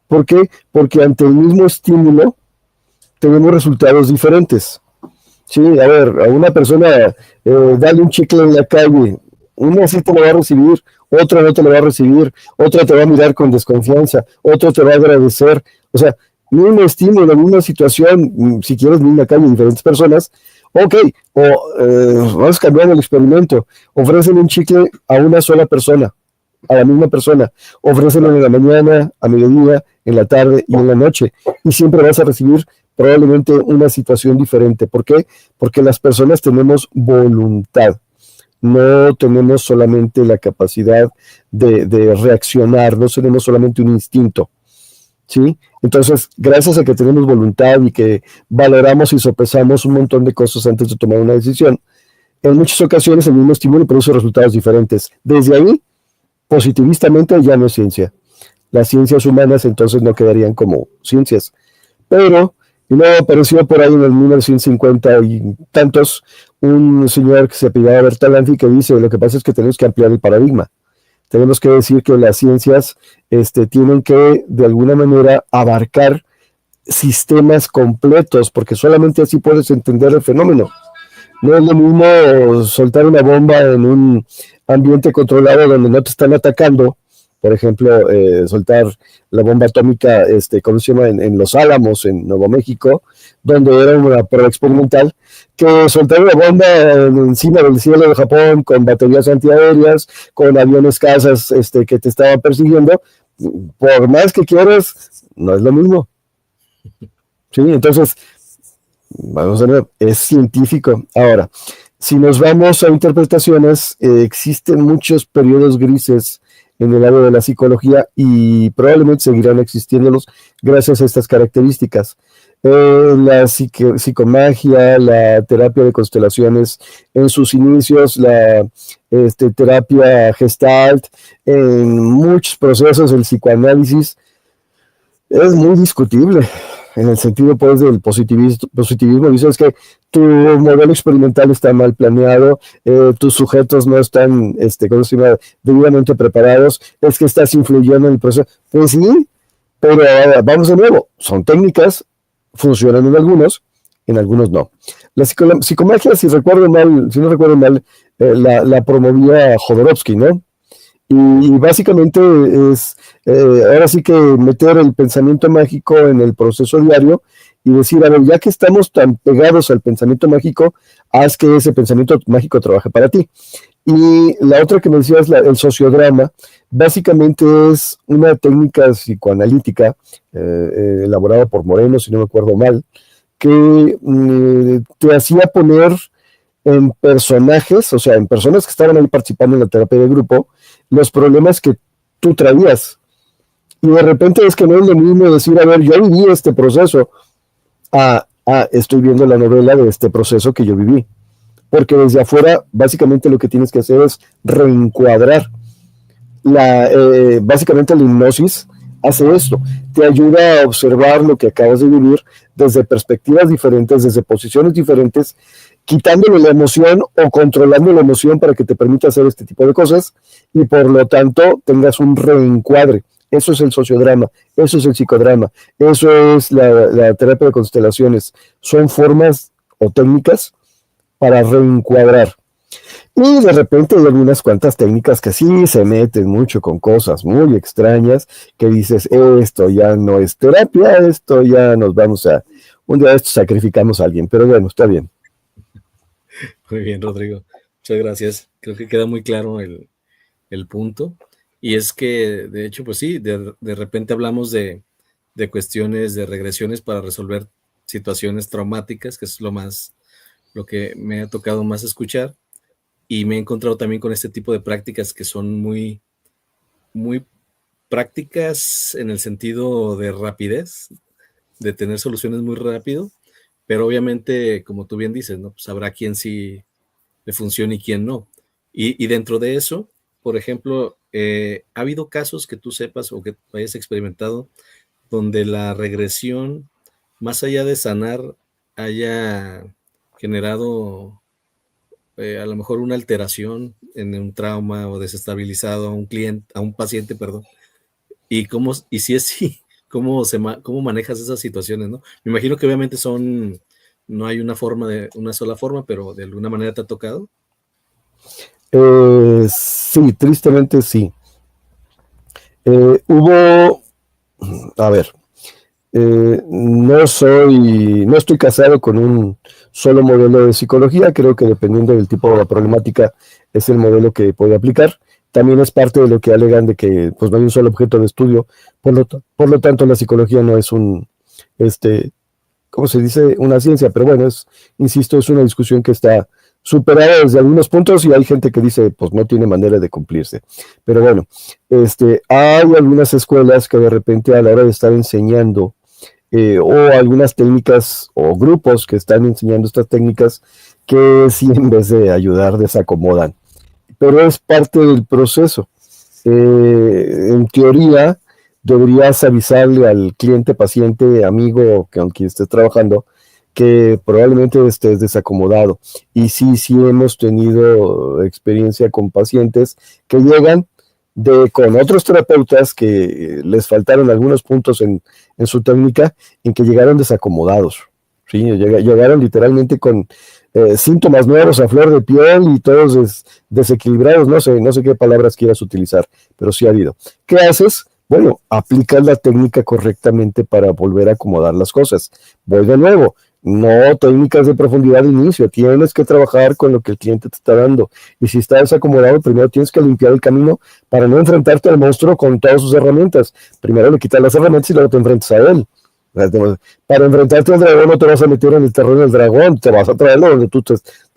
¿Por qué? Porque ante el mismo estímulo tenemos resultados diferentes. Sí, a ver, a una persona, dale un chicle en la calle, una sí te lo va a recibir, otra no te lo va a recibir, otra te va a mirar con desconfianza, otro te va a agradecer. O sea, mismo estímulo, misma situación, si quieres, misma calle, diferentes personas. Ok, vamos cambiando el experimento. Ofrecen un chicle a una sola persona, a la misma persona. Ofrécenlo en la mañana, a mediodía, en la tarde y en la noche. Y siempre vas a recibir probablemente una situación diferente. ¿Por qué? Porque las personas tenemos voluntad. No tenemos solamente la capacidad de reaccionar, no tenemos solamente un instinto. ¿Sí? Entonces, gracias a que tenemos voluntad y que valoramos y sopesamos un montón de cosas antes de tomar una decisión, en muchas ocasiones el mismo estímulo produce resultados diferentes. Desde ahí, positivistamente, ya no es ciencia. Las ciencias humanas entonces no quedarían como ciencias. Pero, y luego apareció por ahí en el 1950 y tantos, un señor que se apellidaba Bertalanffy que dice, lo que pasa es que tenemos que ampliar el paradigma. Tenemos que decir que las ciencias tienen que, de alguna manera, abarcar sistemas completos, porque solamente así puedes entender el fenómeno. No es lo mismo soltar una bomba en un ambiente controlado donde no te están atacando, por ejemplo, soltar la bomba atómica, ¿cómo se llama?, en Los Álamos, en Nuevo México, donde era una prueba experimental, que soltar una bomba encima del cielo de Japón con baterías antiaéreas, con aviones cazas que te estaban persiguiendo. Por más que quieras, no es lo mismo. Sí, entonces, vamos a ver, es científico. Ahora, si nos vamos a interpretaciones, existen muchos periodos grises en el área de la psicología y probablemente seguirán existiéndolos gracias a estas características. La psicomagia, la terapia de constelaciones en sus inicios, la terapia gestalt, en muchos procesos el psicoanálisis es muy discutible en el sentido pues del positivismo. Dices que tu modelo experimental está mal planeado, tus sujetos no están debidamente preparados, es que estás influyendo en el proceso. Pues sí, pero vamos de nuevo, son técnicas, funcionan en algunos no. La psicomagia, si no recuerdo mal, la promovía Jodorowsky, ¿no? Y básicamente es, ahora sí que meter el pensamiento mágico en el proceso diario y decir, a ver, ya que estamos tan pegados al pensamiento mágico, haz que ese pensamiento mágico trabaje para ti. Y la otra que me decías, el sociodrama, básicamente es una técnica psicoanalítica elaborada por Moreno, si no me acuerdo mal, que te hacía poner en personajes, o sea, en personas que estaban ahí participando en la terapia de grupo, los problemas que tú traías. Y de repente es que no es lo mismo decir, a ver, yo viví este proceso, estoy viendo la novela de este proceso que yo viví. Porque desde afuera, básicamente lo que tienes que hacer es reencuadrar. Básicamente la hipnosis hace esto, te ayuda a observar lo que acabas de vivir desde perspectivas diferentes, desde posiciones diferentes, quitándole la emoción o controlando la emoción para que te permita hacer este tipo de cosas y por lo tanto tengas un reencuadre. Eso es el sociodrama, eso es el psicodrama, eso es la terapia de constelaciones. Son formas o técnicas para reencuadrar. Y de repente hay algunas cuantas técnicas que sí se meten mucho con cosas muy extrañas, que dices, esto ya no es terapia, esto ya nos vamos a, un día de esto sacrificamos a alguien, pero bueno, está bien. Muy bien, Rodrigo. Muchas gracias. Creo que queda muy claro el punto. Y es que, de hecho, pues sí, de repente hablamos de cuestiones de regresiones para resolver situaciones traumáticas, que es lo que me ha tocado más escuchar. Y me he encontrado también con este tipo de prácticas que son muy, muy prácticas en el sentido de rapidez, de tener soluciones muy rápido, pero obviamente, como tú bien dices, ¿no? Pues habrá quien sí le funcione y quien no. Y dentro de eso, por ejemplo, ¿ha habido casos que tú sepas o que hayas experimentado donde la regresión, más allá de sanar, haya generado a lo mejor una alteración en un trauma o desestabilizado a un cliente, a un paciente, perdón? Y si es sí, cómo manejas esas situaciones, ¿no? Me imagino que obviamente no hay una sola forma, pero de alguna manera te ha tocado. Sí, tristemente sí. Hubo, a ver, no estoy casado con un solo modelo de psicología, creo que dependiendo del tipo de problemática es el modelo que puede aplicar. También es parte de lo que alegan de que pues no hay un solo objeto de estudio, por lo tanto la psicología no es ¿cómo se dice? Una ciencia, pero bueno, insisto, es una discusión que está superada desde algunos puntos y hay gente que dice, pues no tiene manera de cumplirse. Pero bueno, hay algunas escuelas que de repente a la hora de estar enseñando o algunas técnicas o grupos que están enseñando estas técnicas que sí en vez de ayudar desacomodan. Pero es parte del proceso. En teoría, deberías avisarle al cliente, paciente, amigo con quien estés trabajando que probablemente estés desacomodado. Y sí hemos tenido experiencia con pacientes que llegan con otros terapeutas que les faltaron algunos puntos en su técnica, en que llegaron desacomodados. ¿Sí? Llegaron literalmente con síntomas nuevos a flor de piel y todos desequilibrados, no sé qué palabras quieras utilizar, pero sí ha habido. ¿Qué haces? Bueno, aplicas la técnica correctamente para volver a acomodar las cosas. Voy de nuevo, no técnicas de profundidad de inicio, tienes que trabajar con lo que el cliente te está dando. Y si está desacomodado, primero tienes que limpiar el camino para no enfrentarte al monstruo con todas sus herramientas. Primero le quitas las herramientas y luego te enfrentas a él. Para enfrentarte al dragón no te vas a meter en el terreno del dragón, te vas a traerlo donde tú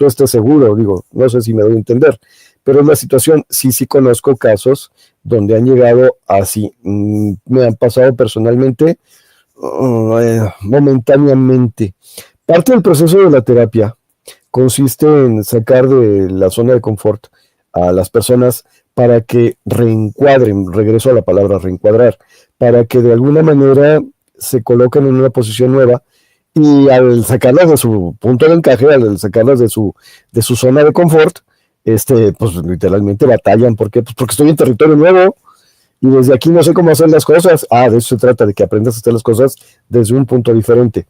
estés seguro. Digo, no sé si me doy a entender, pero es la situación. Sí conozco casos donde han llegado así. Me han pasado personalmente, momentáneamente. Parte del proceso de la terapia consiste en sacar de la zona de confort a las personas para que reencuadren, regreso a la palabra reencuadrar, para que de alguna manera se coloquen en una posición nueva y al sacarlas de su punto de encaje, al sacarlas de su zona de confort, pues literalmente batallan. ¿Por qué? Pues porque estoy en territorio nuevo y desde aquí no sé cómo hacer las cosas. De eso se trata, de que aprendas a hacer las cosas desde un punto diferente.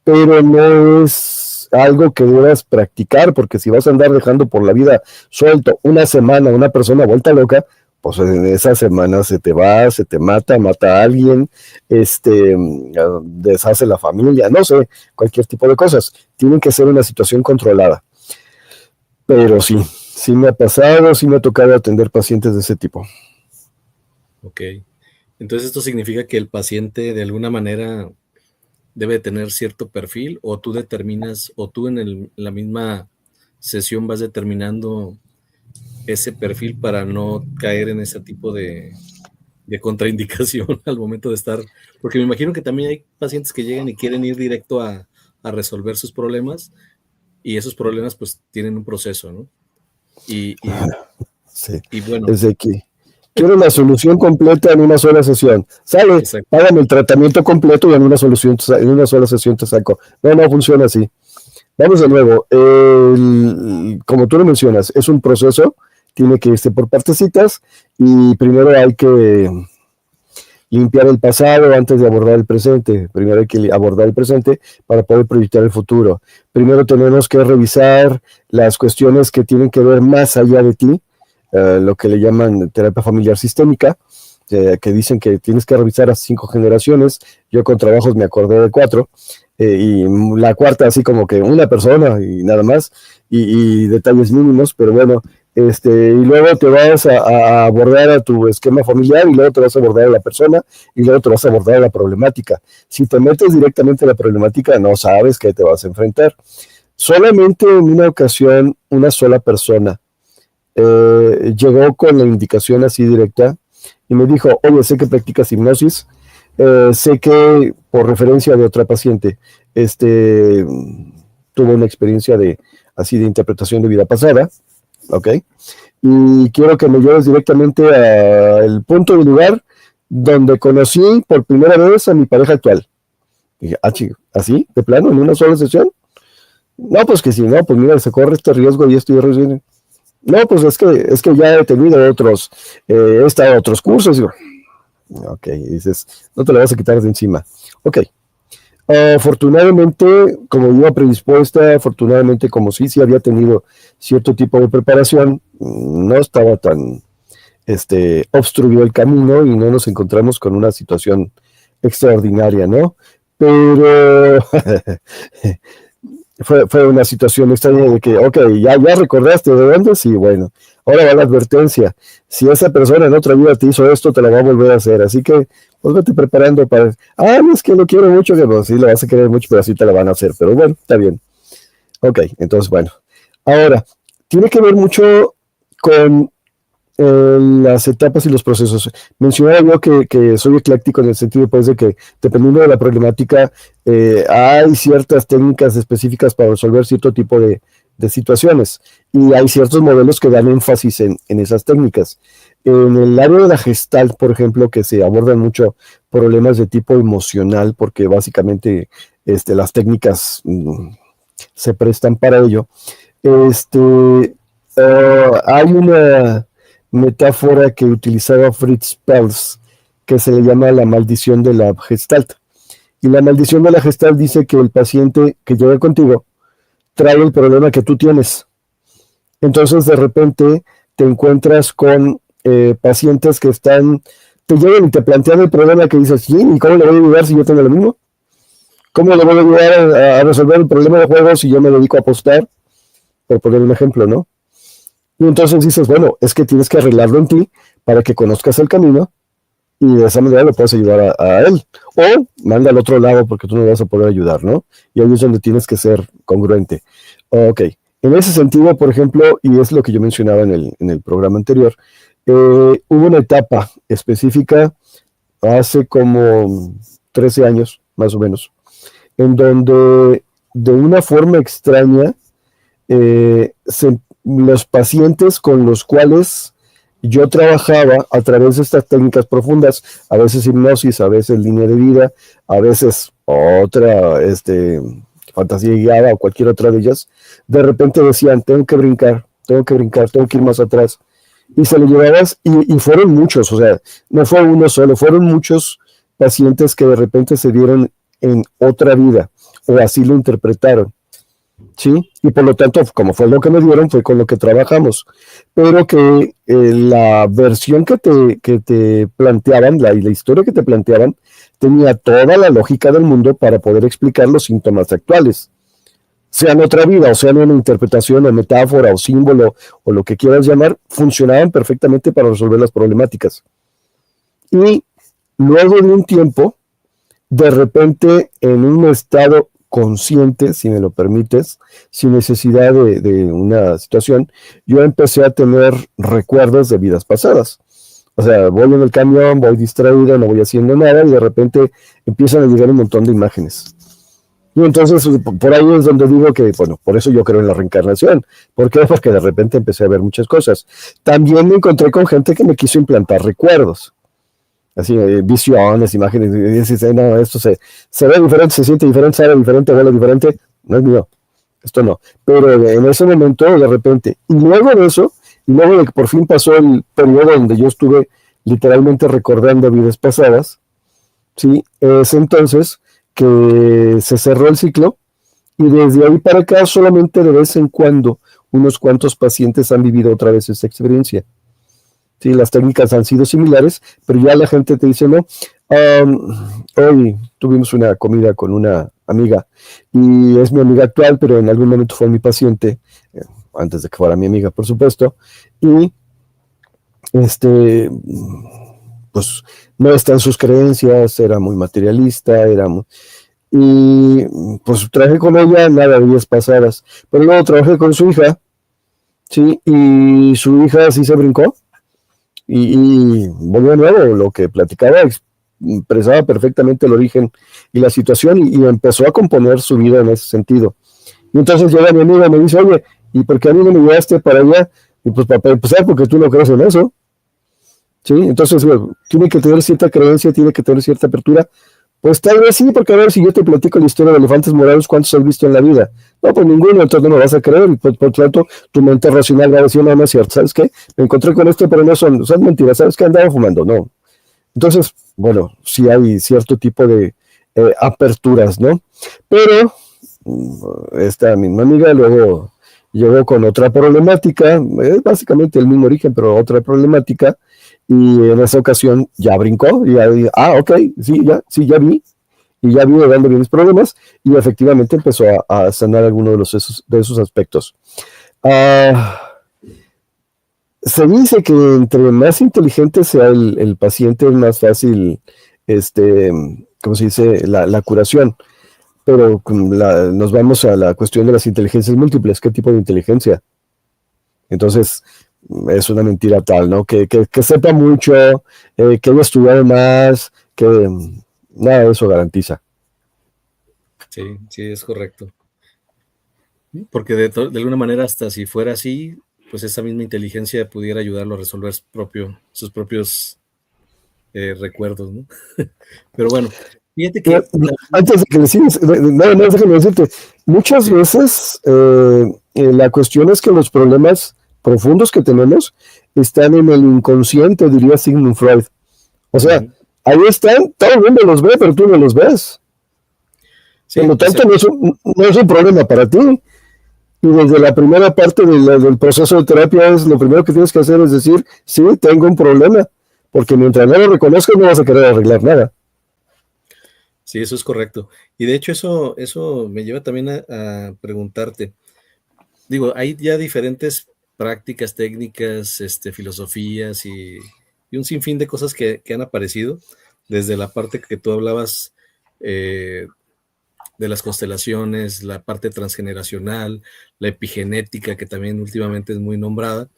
Pero no es algo que debas practicar, porque si vas a andar dejando por la vida suelto una semana una persona vuelta loca, pues en esa semana se te mata a alguien, deshace la familia, no sé, cualquier tipo de cosas. Tienen que ser una situación controlada. Pero sí me ha pasado, sí me ha tocado atender pacientes de ese tipo. Ok. Entonces esto significa que el paciente de alguna manera debe tener cierto perfil, o tú determinas, o tú en la misma sesión vas determinando ese perfil para no caer en ese tipo de contraindicación al momento de estar, porque me imagino que también hay pacientes que llegan y quieren ir directo a resolver sus problemas, y esos problemas pues tienen un proceso, ¿no? Sí. Y bueno. Desde que Quiero la solución completa en una sola sesión. Sale, Exacto. págame el tratamiento completo y en una sola sesión te saco. No, no funciona así. Vamos de nuevo. Como tú lo mencionas, es un proceso, tiene que irse por partecitas y primero hay que limpiar el pasado antes de abordar el presente. Primero hay que abordar el presente para poder proyectar el futuro. Primero tenemos que revisar las cuestiones que tienen que ver más allá de ti, lo que le llaman terapia familiar sistémica, que dicen que tienes que revisar a 5 generaciones. Yo con trabajos me acordé de 4, y la cuarta así como que una persona y nada más, y detalles mínimos, pero bueno, y luego te vas a abordar a tu esquema familiar, y luego te vas a abordar a la persona, y luego te vas a abordar a la problemática. Si te metes directamente a la problemática, no sabes qué te vas a enfrentar. Solamente en una ocasión, una sola persona llegó con la indicación así directa y me dijo: oye, sé que practicas hipnosis, sé que por referencia de otra paciente tuvo una experiencia así de interpretación de vida pasada, ¿ok? Y quiero que me lleves directamente al punto y lugar donde conocí por primera vez a mi pareja actual. Y dije: chico, ¿así? ¿De plano? ¿En una sola sesión? No, pues que sí, no, pues mira, se corre este riesgo y esto y eso. No, pues es que ya he tenido he estado en otros cursos. Digo, ok, dices, no te lo vas a quitar de encima. Ok. Afortunadamente, como iba predispuesta, afortunadamente, como sí había tenido cierto tipo de preparación, no estaba tan obstruyó el camino y no nos encontramos con una situación extraordinaria, ¿no? Pero fue una situación extraña de que, ok, ya recordaste de dónde, sí, bueno, ahora va la advertencia: si esa persona en otra vida te hizo esto, te la va a volver a hacer, así que pues vete preparando para, no, es que lo quiero mucho, que pues, sí, lo vas a querer mucho, pero así te la van a hacer, pero bueno, está bien. Ok, entonces bueno, ahora, tiene que ver mucho con las etapas y los procesos. Mencionaba yo que soy ecléctico en el sentido, pues, de que dependiendo de la problemática, hay ciertas técnicas específicas para resolver cierto tipo de situaciones, y hay ciertos modelos que dan énfasis en esas técnicas. En el área de la Gestalt, por ejemplo, que se abordan mucho problemas de tipo emocional, porque básicamente las técnicas se prestan para ello. Hay una metáfora que utilizaba Fritz Perls, que se le llama la maldición de la Gestalt. Y la maldición de la Gestalt dice que el paciente que llega contigo trae el problema que tú tienes. Entonces, de repente, te encuentras con pacientes que te llegan y te plantean el problema que dices: ¿sí? ¿Y cómo le voy a ayudar si yo tengo lo mismo? ¿Cómo le voy a ayudar a resolver el problema de juego si yo me dedico a apostar? Por poner un ejemplo, ¿no? Y entonces dices: bueno, es que tienes que arreglarlo en ti para que conozcas el camino y de esa manera lo puedes ayudar a él. O manda al otro lado porque tú no le vas a poder ayudar, ¿no? Y ahí es donde tienes que ser congruente. Ok, en ese sentido, por ejemplo, y es lo que yo mencionaba en el programa anterior, hubo una etapa específica hace como 13 años, más o menos, en donde de una forma extraña los pacientes con los cuales yo trabajaba a través de estas técnicas profundas, a veces hipnosis, a veces línea de vida, a veces otra fantasía guiada o cualquier otra de ellas, de repente decían: tengo que brincar, tengo que ir más atrás. Y se lo llevabas, y fueron muchos, o sea, no fue uno solo, fueron muchos pacientes que de repente se dieron en otra vida, o así lo interpretaron. ¿Sí? Y por lo tanto, como fue lo que me dieron, fue con lo que trabajamos. Pero que la versión que te planteaban, la historia que te planteaban, tenía toda la lógica del mundo para poder explicar los síntomas actuales. Sea en otra vida, o sea en una interpretación o metáfora o símbolo o lo que quieras llamar, funcionaban perfectamente para resolver las problemáticas. Y luego de un tiempo, de repente, en un estado consciente, si me lo permites, sin necesidad de una situación, yo empecé a tener recuerdos de vidas pasadas. O sea, voy en el camión, voy distraído, no voy haciendo nada, y de repente empiezan a llegar un montón de imágenes. Y entonces por ahí es donde digo que, bueno, por eso yo creo en la reencarnación. ¿Por qué? Porque de repente empecé a ver muchas cosas. También me encontré con gente que me quiso implantar recuerdos. Así, visiones, imágenes, y dices, no, esto se ve diferente, se siente diferente, sabe diferente, huele diferente, no es mío, esto no. Pero en ese momento, de repente, y luego de eso, y luego de que por fin pasó el periodo donde yo estuve literalmente recordando vidas pasadas, ¿sí? Es entonces que se cerró el ciclo, y desde ahí para acá solamente de vez en cuando unos cuantos pacientes han vivido otra vez esta experiencia. Sí, las técnicas han sido similares, pero ya la gente te dice, no, hoy tuvimos una comida con una amiga y es mi amiga actual, pero en algún momento fue mi paciente, antes de que fuera mi amiga, por supuesto, y pues no está en sus creencias, era muy materialista, y pues trabajé con ella nada de días pasadas, pero luego trabajé con su hija, sí, y su hija sí se brincó. Y volvió de nuevo, lo que platicaba expresaba perfectamente el origen y la situación y empezó a componer su vida en ese sentido. Y entonces llega mi amiga y me dice, oye, ¿y por qué a mí no me llevaste para allá? Y pues para empezar, porque tú no crees en eso. ¿Sí? Entonces, bueno, tiene que tener cierta creencia, tiene que tener cierta apertura. Pues tal vez sí, porque a ver, si yo te platico la historia de elefantes morados, ¿cuántos has visto en la vida? No, pues ninguno, entonces no me vas a creer, y por tanto, tu mente racional va a decir, no, no es cierto, ¿sabes qué? Me encontré con esto, pero no son mentiras, ¿sabes qué? Andaba fumando, no. Entonces, bueno, sí hay cierto tipo de aperturas, ¿no? Pero esta misma amiga luego llegó con otra problemática, es básicamente el mismo origen, pero otra problemática, y en esa ocasión ya brincó, y ya, ok, ya vi, y ya vi de dónde vienen los problemas, y efectivamente empezó a sanar alguno de esos aspectos. Se dice que entre más inteligente sea el paciente, es más fácil, ¿cómo se dice?, la curación. Pero nos vamos a la cuestión de las inteligencias múltiples. ¿Qué tipo de inteligencia? Entonces, es una mentira tal, ¿no? Que sepa mucho, que haya estudiado más, que nada de eso garantiza. Sí, sí, es correcto. Porque de alguna manera, hasta si fuera así, pues esa misma inteligencia pudiera ayudarlo a resolver sus propios recuerdos, ¿no? Pero bueno, fíjate que... Antes de que le sigas, no, déjame decirte, muchas veces la cuestión es que los problemas profundos que tenemos están en el inconsciente, diría Sigmund Freud. O sea, ahí están, todo el mundo los ve, pero tú no los ves. Sí, por lo tanto, no es un problema para ti. Y desde la primera parte del proceso de terapia lo primero que tienes que hacer es decir, sí, tengo un problema, porque mientras no lo reconozcas no vas a querer arreglar nada. Sí, eso es correcto. Y de hecho eso me lleva también a preguntarte, digo, hay ya diferentes prácticas, técnicas, filosofías y un sinfín de cosas que han aparecido, desde la parte que tú hablabas de las constelaciones, la parte transgeneracional, la epigenética, que también últimamente es muy nombrada,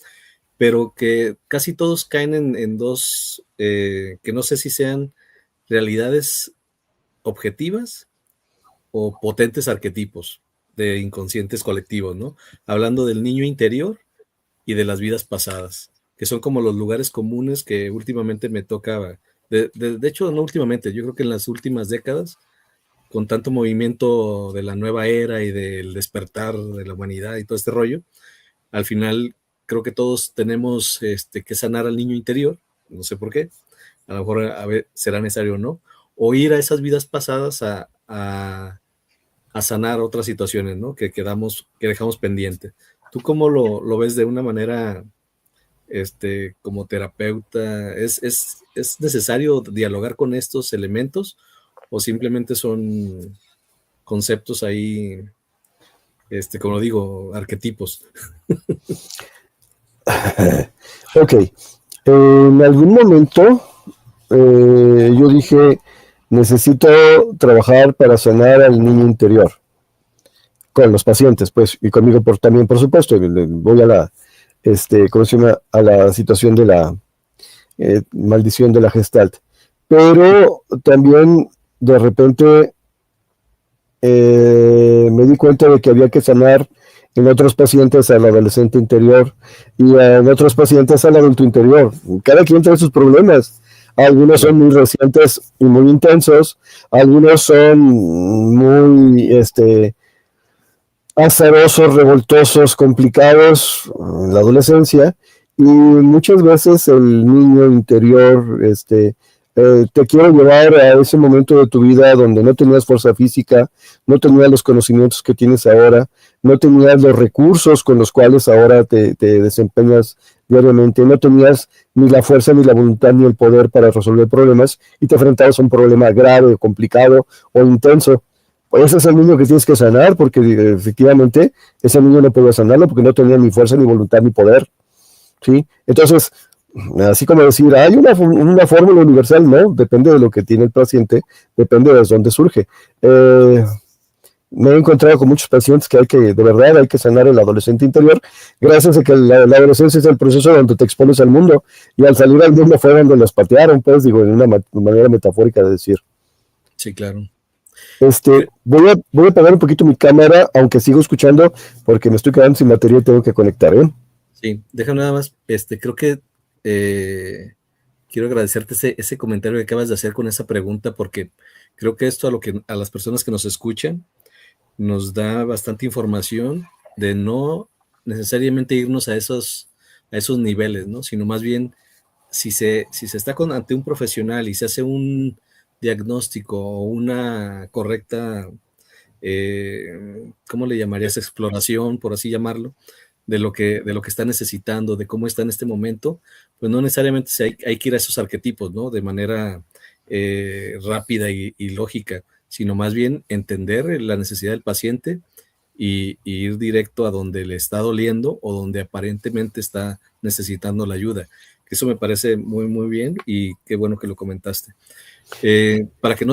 pero que casi todos caen en dos, que no sé si sean realidades objetivas o potentes arquetipos de inconscientes colectivos, ¿no? Hablando del niño interior y de las vidas pasadas, que son como los lugares comunes que últimamente me toca, de hecho no últimamente, yo creo que en las últimas décadas, con tanto movimiento de la nueva era y del despertar de la humanidad y todo este rollo, al final creo que todos tenemos que sanar al niño interior, no sé por qué, a lo mejor a ver, será necesario o no, o ir a esas vidas pasadas a sanar otras situaciones, ¿no? Que dejamos pendiente. ¿Tú cómo lo ves de una manera, como terapeuta? ¿Es necesario dialogar con estos elementos o simplemente son conceptos ahí, como digo, arquetipos? Ok. En algún momento yo dije, necesito trabajar para sanar al niño interior. Con los pacientes, pues, y conmigo también, por supuesto. Voy a la, ¿cómo se llama? A la situación de la maldición de la Gestalt. Pero también, de repente, me di cuenta de que había que sanar en otros pacientes al adolescente interior y en otros pacientes al adulto interior. Cada quien trae sus problemas. Algunos son muy recientes y muy intensos, algunos son muy azarosos, revoltosos, complicados en la adolescencia, y muchas veces el niño interior te quiere llevar a ese momento de tu vida donde no tenías fuerza física, no tenías los conocimientos que tienes ahora, no tenías los recursos con los cuales ahora te desempeñas diariamente, no tenías ni la fuerza, ni la voluntad, ni el poder para resolver problemas, y te enfrentabas a un problema grave, complicado o intenso. Pues ese es el niño que tienes que sanar, porque efectivamente ese niño no podía sanarlo porque no tenía ni fuerza, ni voluntad, ni poder, ¿sí? Entonces, así como decir, hay una fórmula universal, no, depende de lo que tiene el paciente, depende de dónde surge. Me he encontrado con muchos pacientes que de verdad hay que sanar el adolescente interior, gracias a que la adolescencia es el proceso donde te expones al mundo, y al salir al mundo fue donde los patearon, pues, digo, en una manera metafórica de decir. Sí, claro. Voy a apagar un poquito mi cámara, aunque sigo escuchando, porque me estoy quedando sin batería y tengo que conectar, ¿eh? Sí, déjame nada más, creo que quiero agradecerte ese comentario que acabas de hacer con esa pregunta, porque creo que esto a las personas que nos escuchan nos da bastante información de no necesariamente irnos a esos niveles, ¿no? Sino más bien, si se está ante un profesional y se hace un diagnóstico o una correcta, ¿cómo le llamarías? Exploración, por así llamarlo, de lo que está necesitando, de cómo está en este momento, pues no necesariamente hay que ir a esos arquetipos, ¿no? De manera rápida y lógica, sino más bien entender la necesidad del paciente y ir directo a donde le está doliendo o donde aparentemente está necesitando la ayuda. Eso me parece muy, muy bien, y qué bueno que lo comentaste. Para que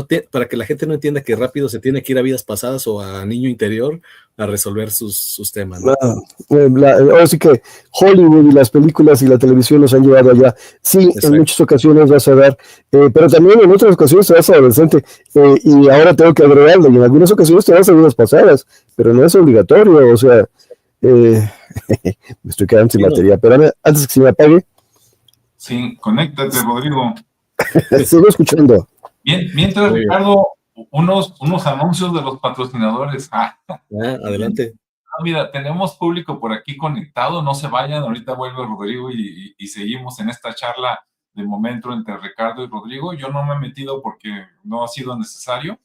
la gente no entienda que rápido se tiene que ir a vidas pasadas o a niño interior a resolver sus temas, ¿no? Ahora sí que Hollywood y las películas y la televisión nos han llevado allá. Sí, exacto. En muchas ocasiones vas a ver, pero también en otras ocasiones te vas a adolescente, y ahora tengo que agregarlo, y en algunas ocasiones te vas a vidas pasadas, pero no es obligatorio, o sea, me estoy quedando sin batería, pero antes que se me apague. Sí, conéctate, Rodrigo. Sigo escuchando. Bien, mientras, Ricardo, unos anuncios de los patrocinadores. Adelante. Mira, tenemos público por aquí conectado, no se vayan, ahorita vuelve Rodrigo y seguimos en esta charla de momento entre Ricardo y Rodrigo. Yo no me he metido porque no ha sido necesario,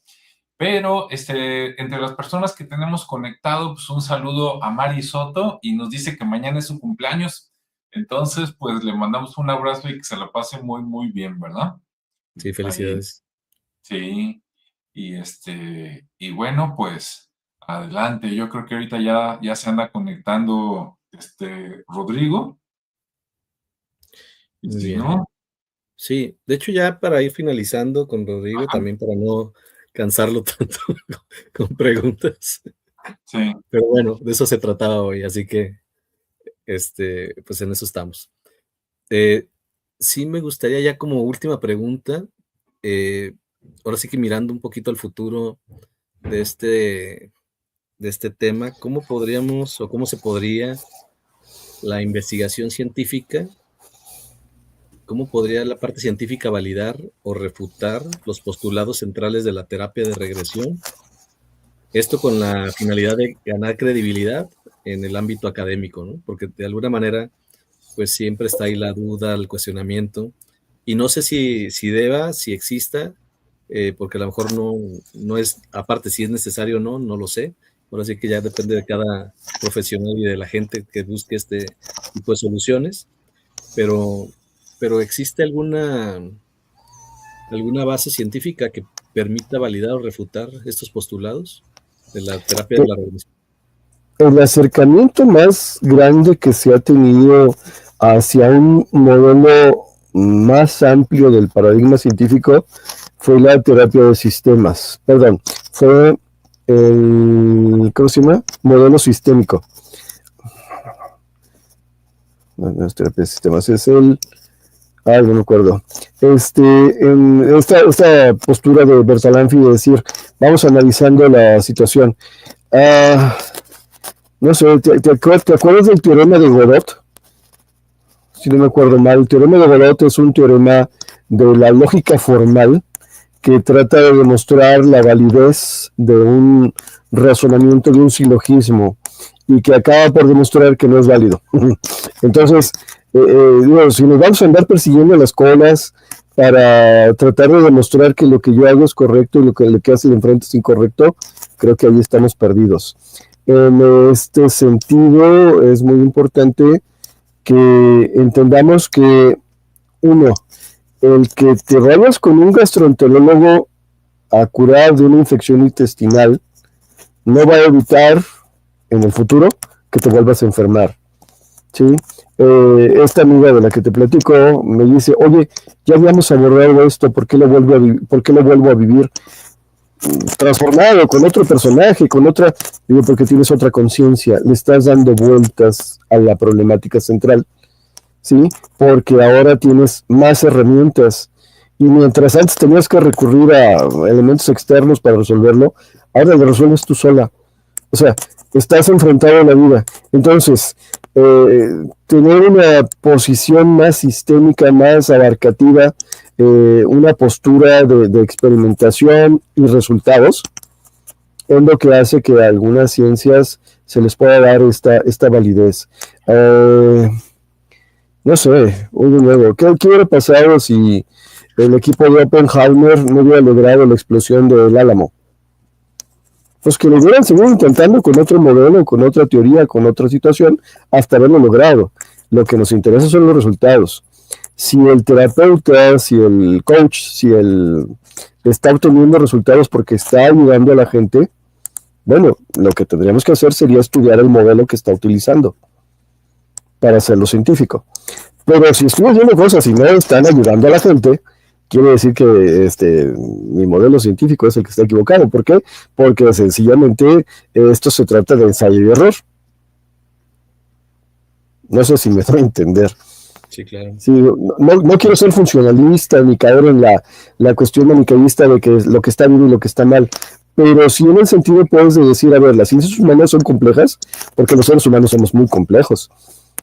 pero entre las personas que tenemos conectado, pues un saludo a Mari Soto, y nos dice que mañana es su cumpleaños. Entonces, pues le mandamos un abrazo y que se la pase muy, muy bien, ¿verdad? Sí, felicidades. Ahí. Sí, y bueno, pues adelante. Yo creo que ahorita ya se anda conectando Rodrigo. Muy bien. ¿No? Sí, de hecho ya para ir finalizando con Rodrigo, también para no cansarlo tanto con preguntas. Sí. Pero bueno, de eso se trataba hoy, así que pues en eso estamos. Sí me gustaría ya como última pregunta, ahora sí que mirando un poquito al futuro de este tema, ¿cómo podríamos o cómo se podría la investigación científica, cómo podría la parte científica validar o refutar los postulados centrales de la terapia de regresión? Esto con la finalidad de ganar credibilidad en el ámbito académico, ¿no? Porque de alguna manera, pues siempre está ahí la duda, el cuestionamiento, y no sé si exista, porque a lo mejor no es, aparte si es necesario o no lo sé. Ahora sí que ya depende de cada profesional y de la gente que busque este tipo de soluciones, pero ¿existe alguna base científica que permita validar o refutar estos postulados de la terapia de la regresión? El acercamiento más grande que se ha tenido hacia un modelo más amplio del paradigma científico fue la terapia de sistemas. Perdón, fue el, ¿cómo se llama? Modelo sistémico. No es terapia de sistemas, es el Ay, no me acuerdo. En esta postura de Bertalanffy de decir, vamos analizando la situación. No sé, ¿te acuerdas del teorema de Godot? Si no me acuerdo mal, el teorema de Godot es un teorema de la lógica formal que trata de demostrar la validez de un razonamiento, de un silogismo, y que acaba por demostrar que no es válido. Entonces, digo, si nos vamos a andar persiguiendo las colas para tratar de demostrar que lo que yo hago es correcto y lo que hace el enfrente es incorrecto, creo que ahí estamos perdidos. En este sentido, es muy importante que entendamos que, uno, el que te vayas con un gastroenterólogo a curar de una infección intestinal no va a evitar en el futuro que te vuelvas a enfermar, ¿sí? Esta amiga de la que te platico me dice, oye, ya habíamos abordado esto, ¿por qué lo vuelvo a vivir transformado con otro personaje, con otra? Digo, porque tienes otra conciencia, le estás dando vueltas a la problemática central, ¿sí? Porque ahora tienes más herramientas, y mientras antes tenías que recurrir a elementos externos para resolverlo, ahora lo resuelves tú sola. O sea, estás enfrentado a la vida. Entonces, tener una posición más sistémica, más abarcativa, una postura de experimentación y resultados, es lo que hace que a algunas ciencias se les pueda dar esta validez. No sé, de nuevo, ¿qué hubiera pasado si el equipo de Oppenheimer no hubiera logrado la explosión del Álamo? Pues que lo hubieran seguido intentando con otro modelo, con otra teoría, con otra situación, hasta haberlo logrado. Lo que nos interesa son los resultados. Si el terapeuta, si el coach, si está obteniendo resultados porque está ayudando a la gente, bueno, lo que tendríamos que hacer sería estudiar el modelo que está utilizando para hacerlo científico. Pero si estoy haciendo cosas y no están ayudando a la gente, quiere decir que mi modelo científico es el que está equivocado. ¿Por qué? Porque sencillamente esto se trata de ensayo y error. No sé si me doy a entender. Sí, claro. Sí, no quiero ser funcionalista ni caer en la cuestión maniqueísta de que lo que está bien y lo que está mal. Pero sí en el sentido puedes decir, a ver, las ciencias humanas son complejas porque los seres humanos somos muy complejos.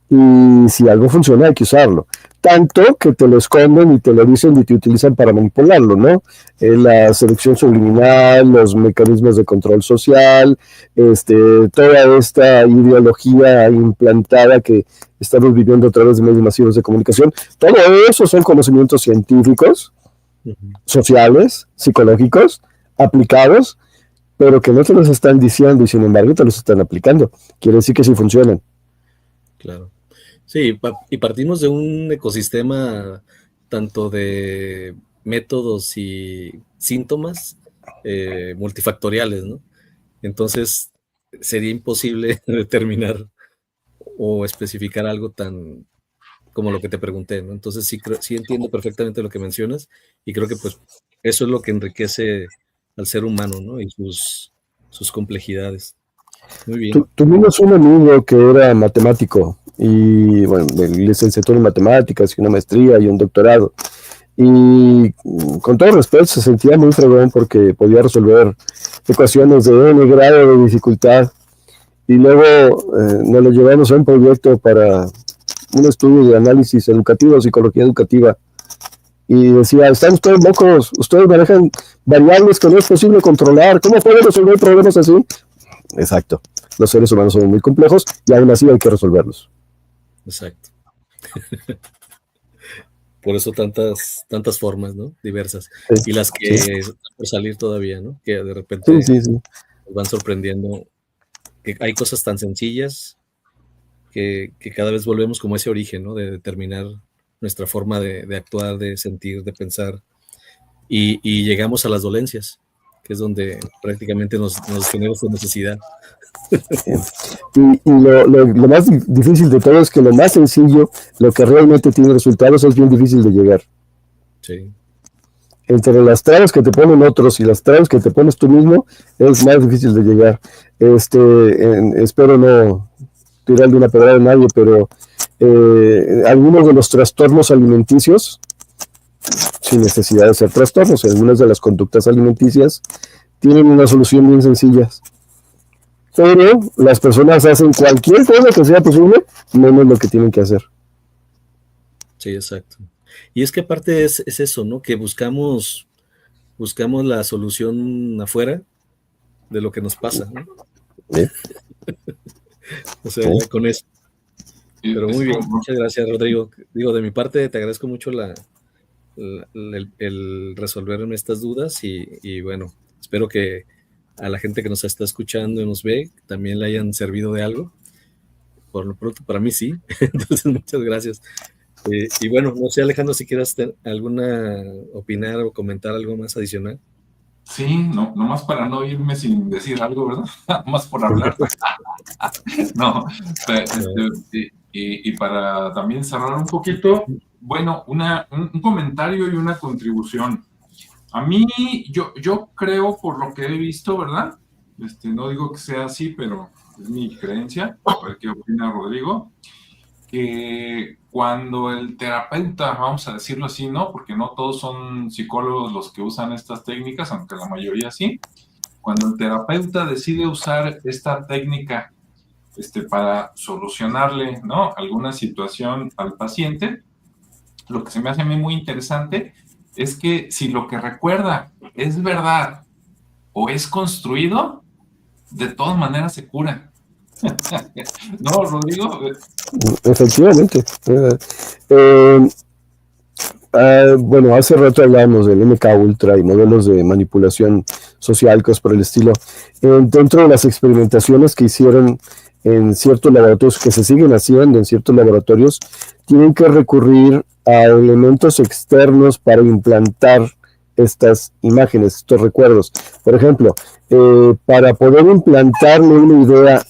Y si algo funciona hay que usarlo, tanto que te lo esconden y te lo dicen y te utilizan para manipularlo, ¿no? La selección subliminal, los mecanismos de control social, toda esta ideología implantada que estamos viviendo a través de medios masivos de comunicación, todo eso son conocimientos científicos, sociales, psicológicos, aplicados, pero que no te los están diciendo y sin embargo te los están aplicando. Quiere decir que sí funcionan. Claro. Sí, y partimos de un ecosistema tanto de métodos y síntomas multifactoriales, ¿no? Entonces sería imposible determinar o especificar algo tan como lo que te pregunté, ¿no? Entonces sí entiendo perfectamente lo que mencionas y creo que pues eso es lo que enriquece al ser humano, ¿no? Y sus complejidades. Muy bien. Tuvimos un amigo que era matemático y, bueno, licenciatura en matemáticas y una maestría y un doctorado. Y con todo respeto se sentía muy fregón porque podía resolver ecuaciones de n grado de dificultad. Y luego nos lo llevamos a un proyecto para un estudio de análisis educativo, psicología educativa. Y decía, están ustedes locos, ustedes manejan variables que no es posible controlar, ¿cómo pueden resolver problemas así? Exacto, los seres humanos son muy complejos y aún así hay que resolverlos. Exacto. Por eso tantas formas, ¿no? Diversas. Sí. Y las que están por salir todavía, ¿no? Que de repente nos van sorprendiendo. Que hay cosas tan sencillas que cada vez volvemos como ese origen, ¿no? De determinar nuestra forma de actuar, de sentir, de pensar. Y llegamos a las dolencias, que es donde prácticamente nos genera esa necesidad. Y lo más difícil de todo es que lo más sencillo, lo que realmente tiene resultados, es bien difícil de llegar. Sí. Entre las trabas que te ponen otros y las trabas que te pones tú mismo, es más difícil de llegar. Espero no tirarle una pedrada a nadie, pero algunos de los trastornos alimenticios, sin necesidad de ser trastornos, algunas de las conductas alimenticias tienen una solución bien sencilla. Pero las personas hacen cualquier cosa que sea posible, menos lo que tienen que hacer. Sí, exacto. Y es que aparte es eso, ¿no? Que buscamos la solución afuera de lo que nos pasa, ¿no? ¿Sí? O sea, ya con eso. Pero muy bien, muchas gracias, Rodrigo. Digo, de mi parte te agradezco mucho el resolverme estas dudas y bueno, espero que a la gente que nos está escuchando y nos ve también le hayan servido de algo. Por lo pronto, para mí sí. Entonces, muchas gracias. Y bueno, no sé, Alejandro, si quieras opinar o comentar algo más adicional. Sí, no, nomás para no irme sin decir algo, ¿verdad? Más por hablar. No, y para también cerrar un poquito, bueno, un comentario y una contribución. A mí, yo creo, por lo que he visto, ¿verdad? No digo que sea así, pero es mi creencia, a ver qué opina Rodrigo, que cuando el terapeuta, vamos a decirlo así, ¿no? Porque no todos son psicólogos los que usan estas técnicas, aunque la mayoría sí. Cuando el terapeuta decide usar esta técnica para solucionarle, ¿no?, alguna situación al paciente, lo que se me hace a mí muy interesante es que si lo que recuerda es verdad o es construido, de todas maneras se cura. ¿No, Rodrigo? Efectivamente. Bueno, hace rato hablábamos del MK Ultra y modelos de manipulación social, cosas por el estilo. Dentro de las experimentaciones que hicieron en ciertos laboratorios, que se siguen haciendo en ciertos laboratorios, tienen que recurrir a elementos externos para implantar estas imágenes, estos recuerdos. Por ejemplo, para poder implantarle una idea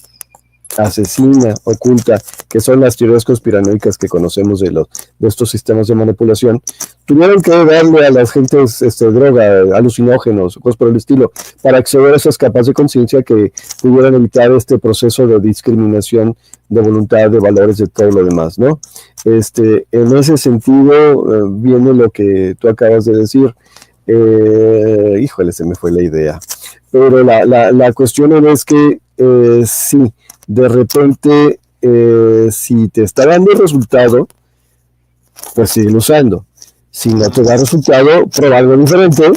asesina, oculta, que son las teorías conspiranoicas que conocemos de estos sistemas de manipulación, tuvieron que darle a las gentes droga, alucinógenos, cosas por el estilo, para acceder a esas capas de conciencia que pudieran evitar este proceso de discriminación de voluntad, de valores, de todo lo demás, ¿no? En ese sentido, viene lo que tú acabas de decir. Híjole, se me fue la idea. Pero la cuestión es que sí, de repente, si te está dando resultado, pues sigue usando. Si no te da resultado, prueba algo diferente,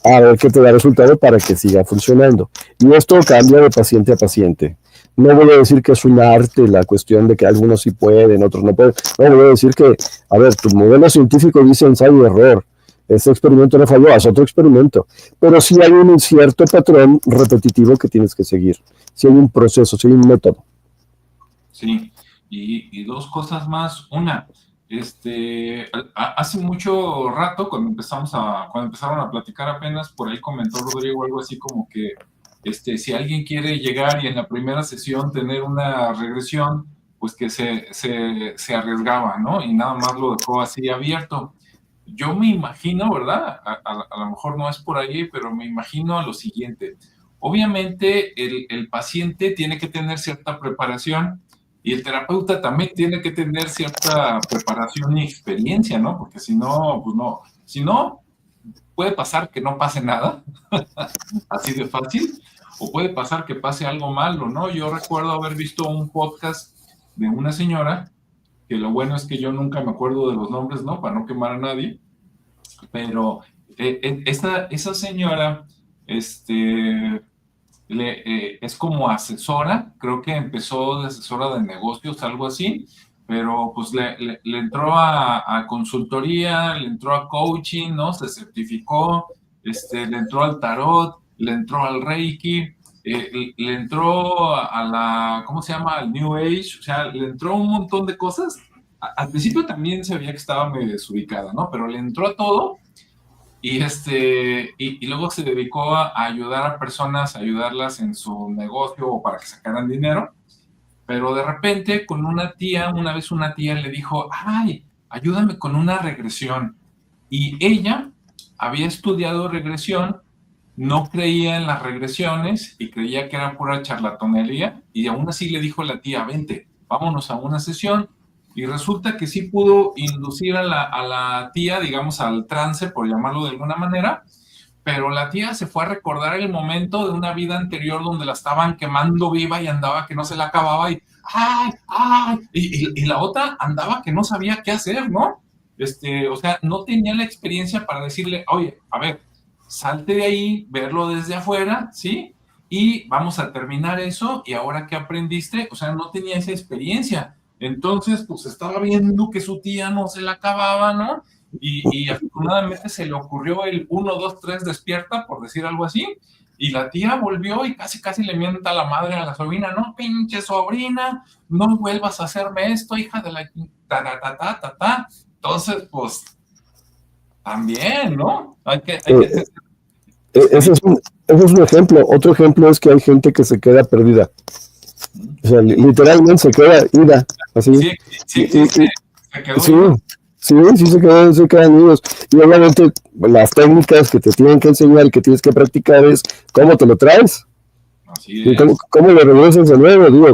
a ver qué te da resultado para que siga funcionando. Y esto cambia de paciente a paciente. No voy a decir que es un arte la cuestión de que algunos sí pueden, otros no pueden. No, voy a decir que, a ver, tu modelo científico dice ensayo y error. Ese experimento no falló, haz otro experimento. Pero sí hay un cierto patrón repetitivo que tienes que seguir. Sí hay un proceso, sí hay un método. Sí, y dos cosas más. Una, hace mucho rato, cuando empezaron a platicar apenas, por ahí comentó Rodrigo algo así como que si alguien quiere llegar y en la primera sesión tener una regresión, pues que se arriesgaba, ¿no? Y nada más lo dejó así abierto. Yo me imagino, ¿verdad? A lo mejor no es por ahí, pero me imagino lo siguiente. Obviamente el paciente tiene que tener cierta preparación y el terapeuta también tiene que tener cierta preparación y experiencia, ¿no? Porque si no, pues no. Si no, puede pasar que no pase nada, así de fácil, o puede pasar que pase algo malo, ¿no? Yo recuerdo haber visto un podcast de una señora, que lo bueno es que yo nunca me acuerdo de los nombres, ¿no? Para no quemar a nadie, pero esa señora, es como asesora, creo que empezó de asesora de negocios, algo así, pero pues le entró a consultoría, le entró a coaching, ¿no? Se certificó, le entró al tarot, le entró al Reiki, le entró a la, ¿cómo se llama? Al New Age, o sea, le entró un montón de cosas. Al principio también se veía que estaba medio desubicada, ¿no? Pero le entró a todo y luego se dedicó a ayudar a personas, a ayudarlas en su negocio o para que sacaran dinero. Pero de repente con una vez una tía le dijo, ay, ayúdame con una regresión. Y ella había estudiado regresión, no creía en las regresiones y creía que era pura charlatanería, y aún así le dijo a la tía, vente, vámonos a una sesión, y resulta que sí pudo inducir a la tía, digamos, al trance, por llamarlo de alguna manera, pero la tía se fue a recordar el momento de una vida anterior donde la estaban quemando viva y andaba que no se la acababa y ¡ay! ¡Ay! Y la otra andaba que no sabía qué hacer, ¿no? O sea, no tenía la experiencia para decirle, oye, a ver, salte de ahí, verlo desde afuera, ¿sí? Y vamos a terminar eso, y ahora que aprendiste, o sea, no tenía esa experiencia. Entonces, pues estaba viendo que su tía no se la acababa, ¿no? Y afortunadamente se le ocurrió el 1, 2, 3 despierta, por decir algo así, y la tía volvió y casi le mienta a la madre a la sobrina, no, pinche sobrina, no vuelvas a hacerme esto, hija de la... Ta. Entonces, pues, también, ¿no? Hay que ese es un ejemplo. Otro ejemplo es que hay gente que se queda perdida. O sea, literalmente se queda ida, así. Sí, se quedó sí, ida. sí, se quedan idos. Y obviamente las técnicas que te tienen que enseñar y que tienes que practicar es cómo te lo traes. Así es. ¿Cómo lo regresas de nuevo? Digo,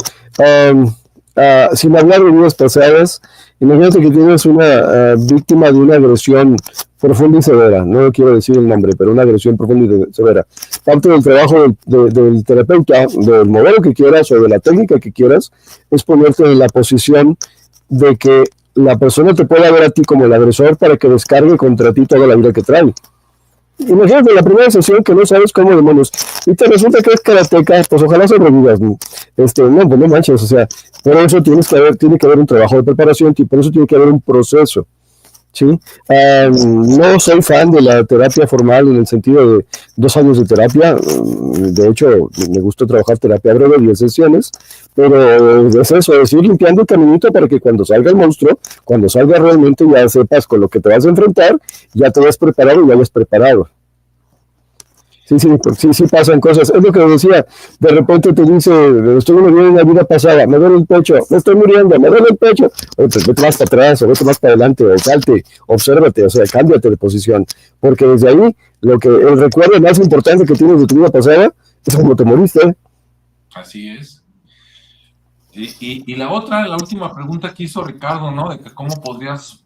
sin hablar de vidas pasadas, imagínate que tienes una víctima de una agresión profunda y severa, no quiero decir el nombre, pero una agresión profunda y severa. Parte del trabajo del terapeuta, del modelo que quieras o de la técnica que quieras, es ponerte en la posición de que la persona te pueda ver a ti como el agresor para que descargue contra ti toda la vida que trae. Imagínate la primera sesión que no sabes cómo demonios y te resulta que es karateca, pues ojalá sobrevivas. No, pues no manches, o sea, por eso tiene que haber un trabajo de preparación y por eso tiene que haber un proceso. ¿Sí? No soy fan de la terapia formal en el sentido de 2 años de terapia. De hecho, me gusta trabajar terapia breve, 10 sesiones, pero es eso, es ir limpiando el caminito para que cuando salga el monstruo, cuando salga realmente ya sepas con lo que te vas a enfrentar, ya te hayas preparado y ya hayas preparado. Sí pasan cosas. Es lo que decía, de repente te dice, estoy muriendo en la vida pasada, me duele el pecho, me estoy muriendo, me duele el pecho. Oye, pues vete más para atrás, o vete más para adelante, o salte, obsérvate, o sea, cámbiate de posición. Porque desde ahí, el recuerdo más importante que tienes de tu vida pasada es como te moriste. Así es. Y la última pregunta que hizo Ricardo, ¿no? De que cómo podrías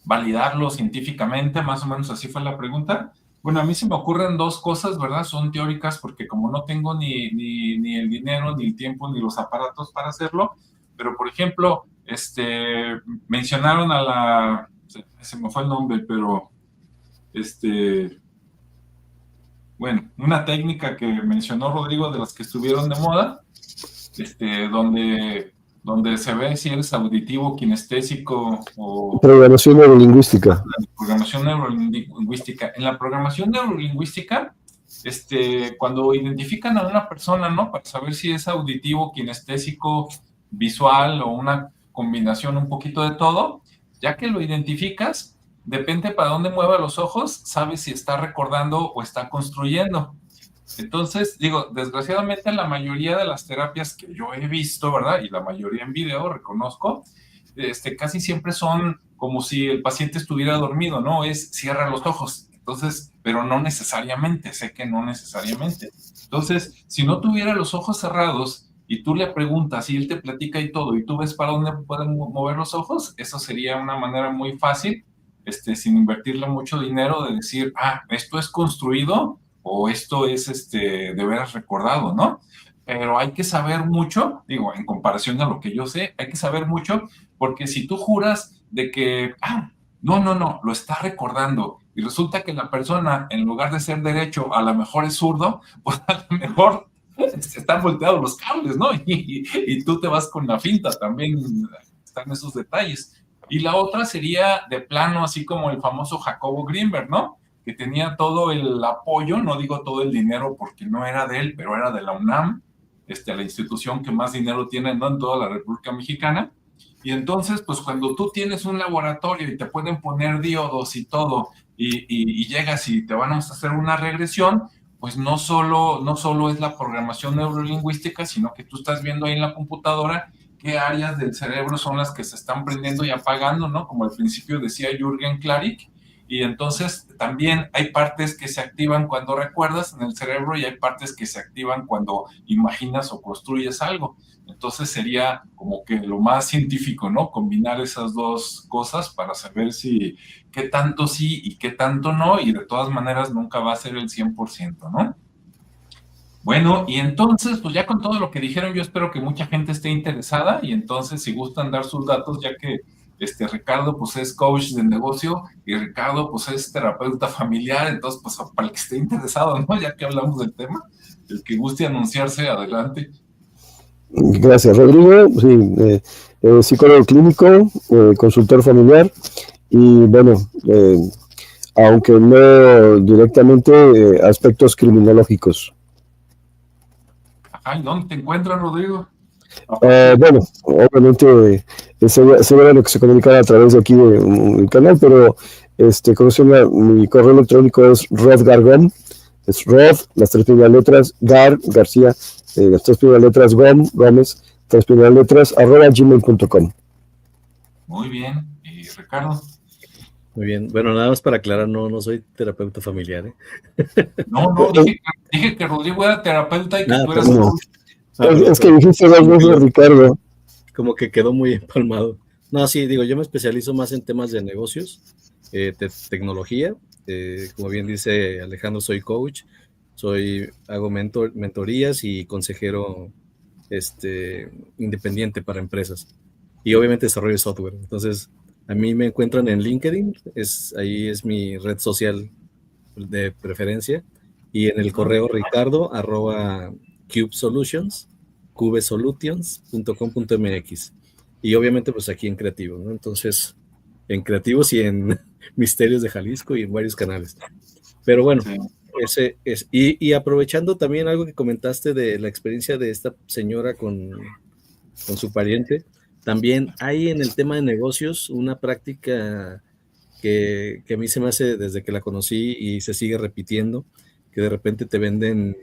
validarlo científicamente, más o menos así fue la pregunta. Bueno, a mí se me ocurren 2 cosas, ¿verdad? Son teóricas porque como no tengo ni el dinero, ni el tiempo, ni los aparatos para hacerlo, pero por ejemplo, mencionaron se me fue el nombre, pero bueno, una técnica que mencionó Rodrigo de las que estuvieron de moda, donde se ve si eres auditivo, kinestésico o... Programación neurolingüística. Programación neurolingüística. En la programación neurolingüística, cuando identifican a una persona, ¿no? Para saber si es auditivo, kinestésico, visual o una combinación un poquito de todo, ya que lo identificas, depende para dónde mueva los ojos, sabes si está recordando o está construyendo. Entonces, digo, desgraciadamente la mayoría de las terapias que yo he visto, ¿verdad? Y la mayoría en video, reconozco, casi siempre son como si el paciente estuviera dormido, ¿no? Es cierra los ojos. Entonces, pero no necesariamente, sé que no necesariamente. Entonces, si no tuviera los ojos cerrados y tú le preguntas y él te platica y todo, y tú ves para dónde pueden mover los ojos, eso sería una manera muy fácil, sin invertirle mucho dinero, de decir, esto es construido o esto es de veras recordado, ¿no? Pero hay que saber mucho, digo, en comparación a lo que yo sé, hay que saber mucho, porque si tú juras de que, no, lo está recordando, y resulta que la persona, en lugar de ser derecho, a lo mejor es zurdo, pues a lo mejor están volteados los cables, ¿no? Y tú te vas con la finta, también están esos detalles. Y la otra sería de plano, así como el famoso Jacobo Greenberg, ¿no? Que tenía todo el apoyo, no digo todo el dinero porque no era de él, pero era de la UNAM, la institución que más dinero tiene, ¿no? En toda la República Mexicana. Y entonces, pues cuando tú tienes un laboratorio y te pueden poner diodos y todo, y llegas y te van a hacer una regresión, pues no solo es la programación neurolingüística, sino que tú estás viendo ahí en la computadora qué áreas del cerebro son las que se están prendiendo y apagando, ¿no? Como al principio decía Jürgen Klarik, Y entonces también hay partes que se activan cuando recuerdas en el cerebro y hay partes que se activan cuando imaginas o construyes algo. Entonces sería como que lo más científico, ¿no? Combinar esas dos cosas para saber si qué tanto sí y qué tanto no, y de todas maneras nunca va a ser el 100%, ¿no? Bueno, y entonces, pues ya con todo lo que dijeron, yo espero que mucha gente esté interesada, y entonces si gustan dar sus datos, ya que Ricardo pues es coach de negocio y Ricardo pues es terapeuta familiar, entonces pues para el que esté interesado, ¿no? Ya que hablamos del tema, el que guste anunciarse, adelante. Gracias, Rodrigo. Sí, psicólogo clínico, consultor familiar y bueno, aunque no directamente aspectos criminológicos. Ajá, ¿y dónde te encuentras, Rodrigo? Bueno, obviamente seguro que se comunicará a través de aquí del canal, pero ¿cómo se llama? Mi correo electrónico es rodgargom, es Rod, las 3 primeras letras, García, las 3 primeras letras, Gómez, 3 primeras letras, @gmail.com. Muy bien, ¿y Ricardo? Muy bien, bueno, nada más para aclarar, no soy terapeuta familiar, ¿eh? No, dije que Rodrigo era terapeuta y que tú eras coach. Es que dijiste dos veces, Ricardo. Como que quedó muy empalmado. No, sí, digo, yo me especializo más en temas de negocios, tecnología. Como bien dice Alejandro, soy coach, hago mentorías y consejero independiente para empresas. Y obviamente desarrollo de software. Entonces, a mí me encuentran en LinkedIn, ahí es mi red social de preferencia. Y en el correo ricardo@cubesolutions.com.mx. Y obviamente pues aquí en Creativo, ¿no? Entonces, en Creativos y en Misterios de Jalisco y en varios canales. Pero bueno, sí. Ese es. Y aprovechando también algo que comentaste de la experiencia de esta señora con su pariente, también hay en el tema de negocios una práctica que a mí se me hace desde que la conocí y se sigue repitiendo, que de repente te venden,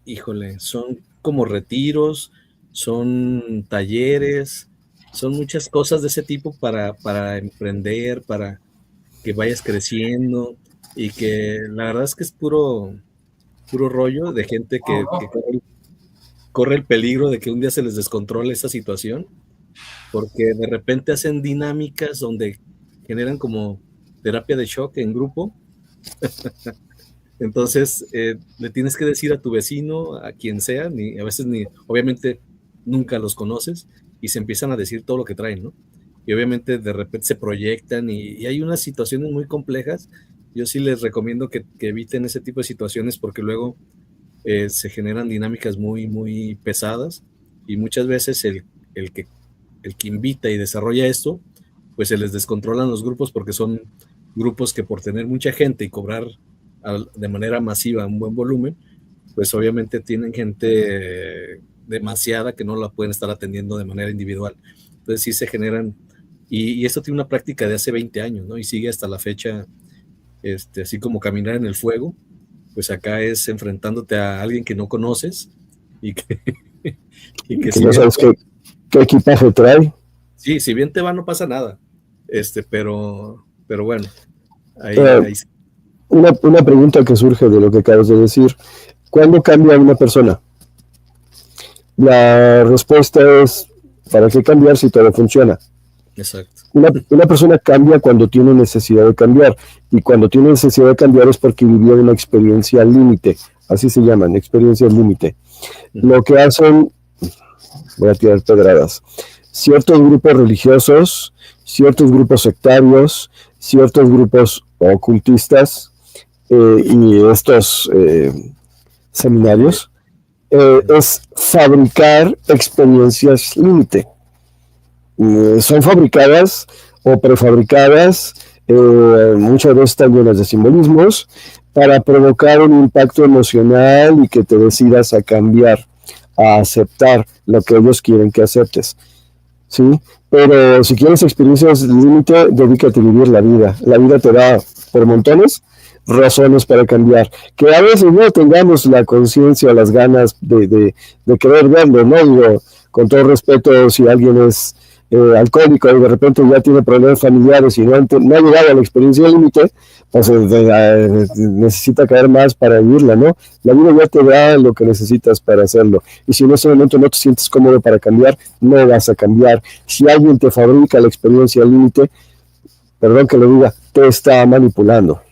híjole, son como retiros, son talleres, son muchas cosas de ese tipo para emprender, para que vayas creciendo, y que la verdad es que es puro rollo de gente que corre el peligro de que un día se les descontrole esta situación, porque de repente hacen dinámicas donde generan como terapia de shock en grupo. Entonces le tienes que decir a tu vecino, a quien sea, a veces obviamente nunca los conoces, y se empiezan a decir todo lo que traen, ¿no? Y obviamente de repente se proyectan y hay unas situaciones muy complejas. Yo sí les recomiendo que eviten ese tipo de situaciones, porque luego se generan dinámicas muy, muy pesadas, y muchas veces el que invita y desarrolla esto, pues se les descontrolan los grupos, porque son grupos que por tener mucha gente y cobrar de manera masiva un buen volumen, pues obviamente tienen gente demasiada que no la pueden estar atendiendo de manera individual. Entonces sí se generan, y esto tiene una práctica de hace 20 años, ¿no? Y sigue hasta la fecha, así como caminar en el fuego, pues acá es enfrentándote a alguien que no conoces y que no sabes qué equipaje trae. Sí, si bien te va, no pasa nada. Pero bueno, ahí una pregunta que surge de lo que acabas de decir. ¿Cuándo cambia una persona? La respuesta es, ¿para qué cambiar si todo funciona? Exacto. Una persona cambia cuando tiene necesidad de cambiar, y cuando tiene necesidad de cambiar es porque vivió una experiencia límite, así se llaman, experiencias límite. Lo que hacen, voy a tirar pedradas, ciertos grupos religiosos, ciertos grupos sectarios, ciertos grupos ocultistas y estos seminarios, es fabricar experiencias límite. Son fabricadas o prefabricadas, muchas veces están llenas de simbolismos, para provocar un impacto emocional y que te decidas a cambiar, a aceptar lo que ellos quieren que aceptes, ¿sí? Pero si quieres experiencias límite, dedícate a vivir la vida. La vida te da por montones razones para cambiar, que a veces no tengamos la conciencia o las ganas de querer verlo, ¿no? Digo, con todo respeto, si alguien es alcohólico y de repente ya tiene problemas familiares y no ha llegado a la experiencia límite, pues necesita caer más para vivirla, ¿no? La vida ya te da lo que necesitas para hacerlo. Y si en ese momento no te sientes cómodo para cambiar, no vas a cambiar. Si alguien te fabrica la experiencia límite, perdón que lo diga, te está manipulando.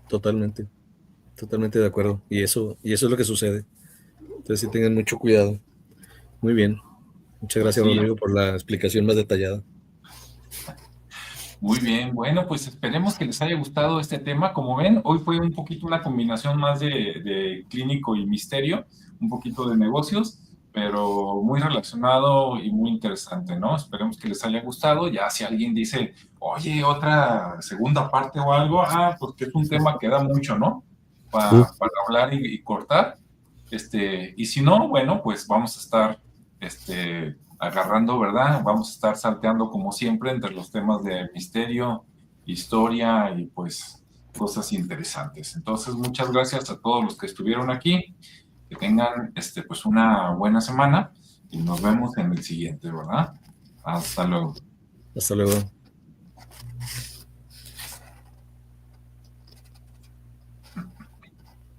Totalmente de acuerdo. Y eso es lo que sucede. Entonces sí tengan mucho cuidado. Muy bien. Muchas gracias, Sí. Rodrigo, por la explicación más detallada. Muy bien, bueno, pues esperemos que les haya gustado este tema. Como ven, hoy fue un poquito una combinación más de clínico y misterio, un poquito de negocios, pero muy relacionado y muy interesante, ¿no? Esperemos que les haya gustado. Ya si alguien dice, oye, otra segunda parte o algo, porque es un tema que da mucho, ¿no? Para hablar y cortar. Y si no, bueno, pues vamos a estar, agarrando, ¿verdad? Vamos a estar salteando como siempre entre los temas de misterio, historia y pues cosas interesantes. Entonces, muchas gracias a todos los que estuvieron aquí. Que tengan, pues una buena semana y nos vemos en el siguiente, ¿verdad? Hasta luego. Hasta luego.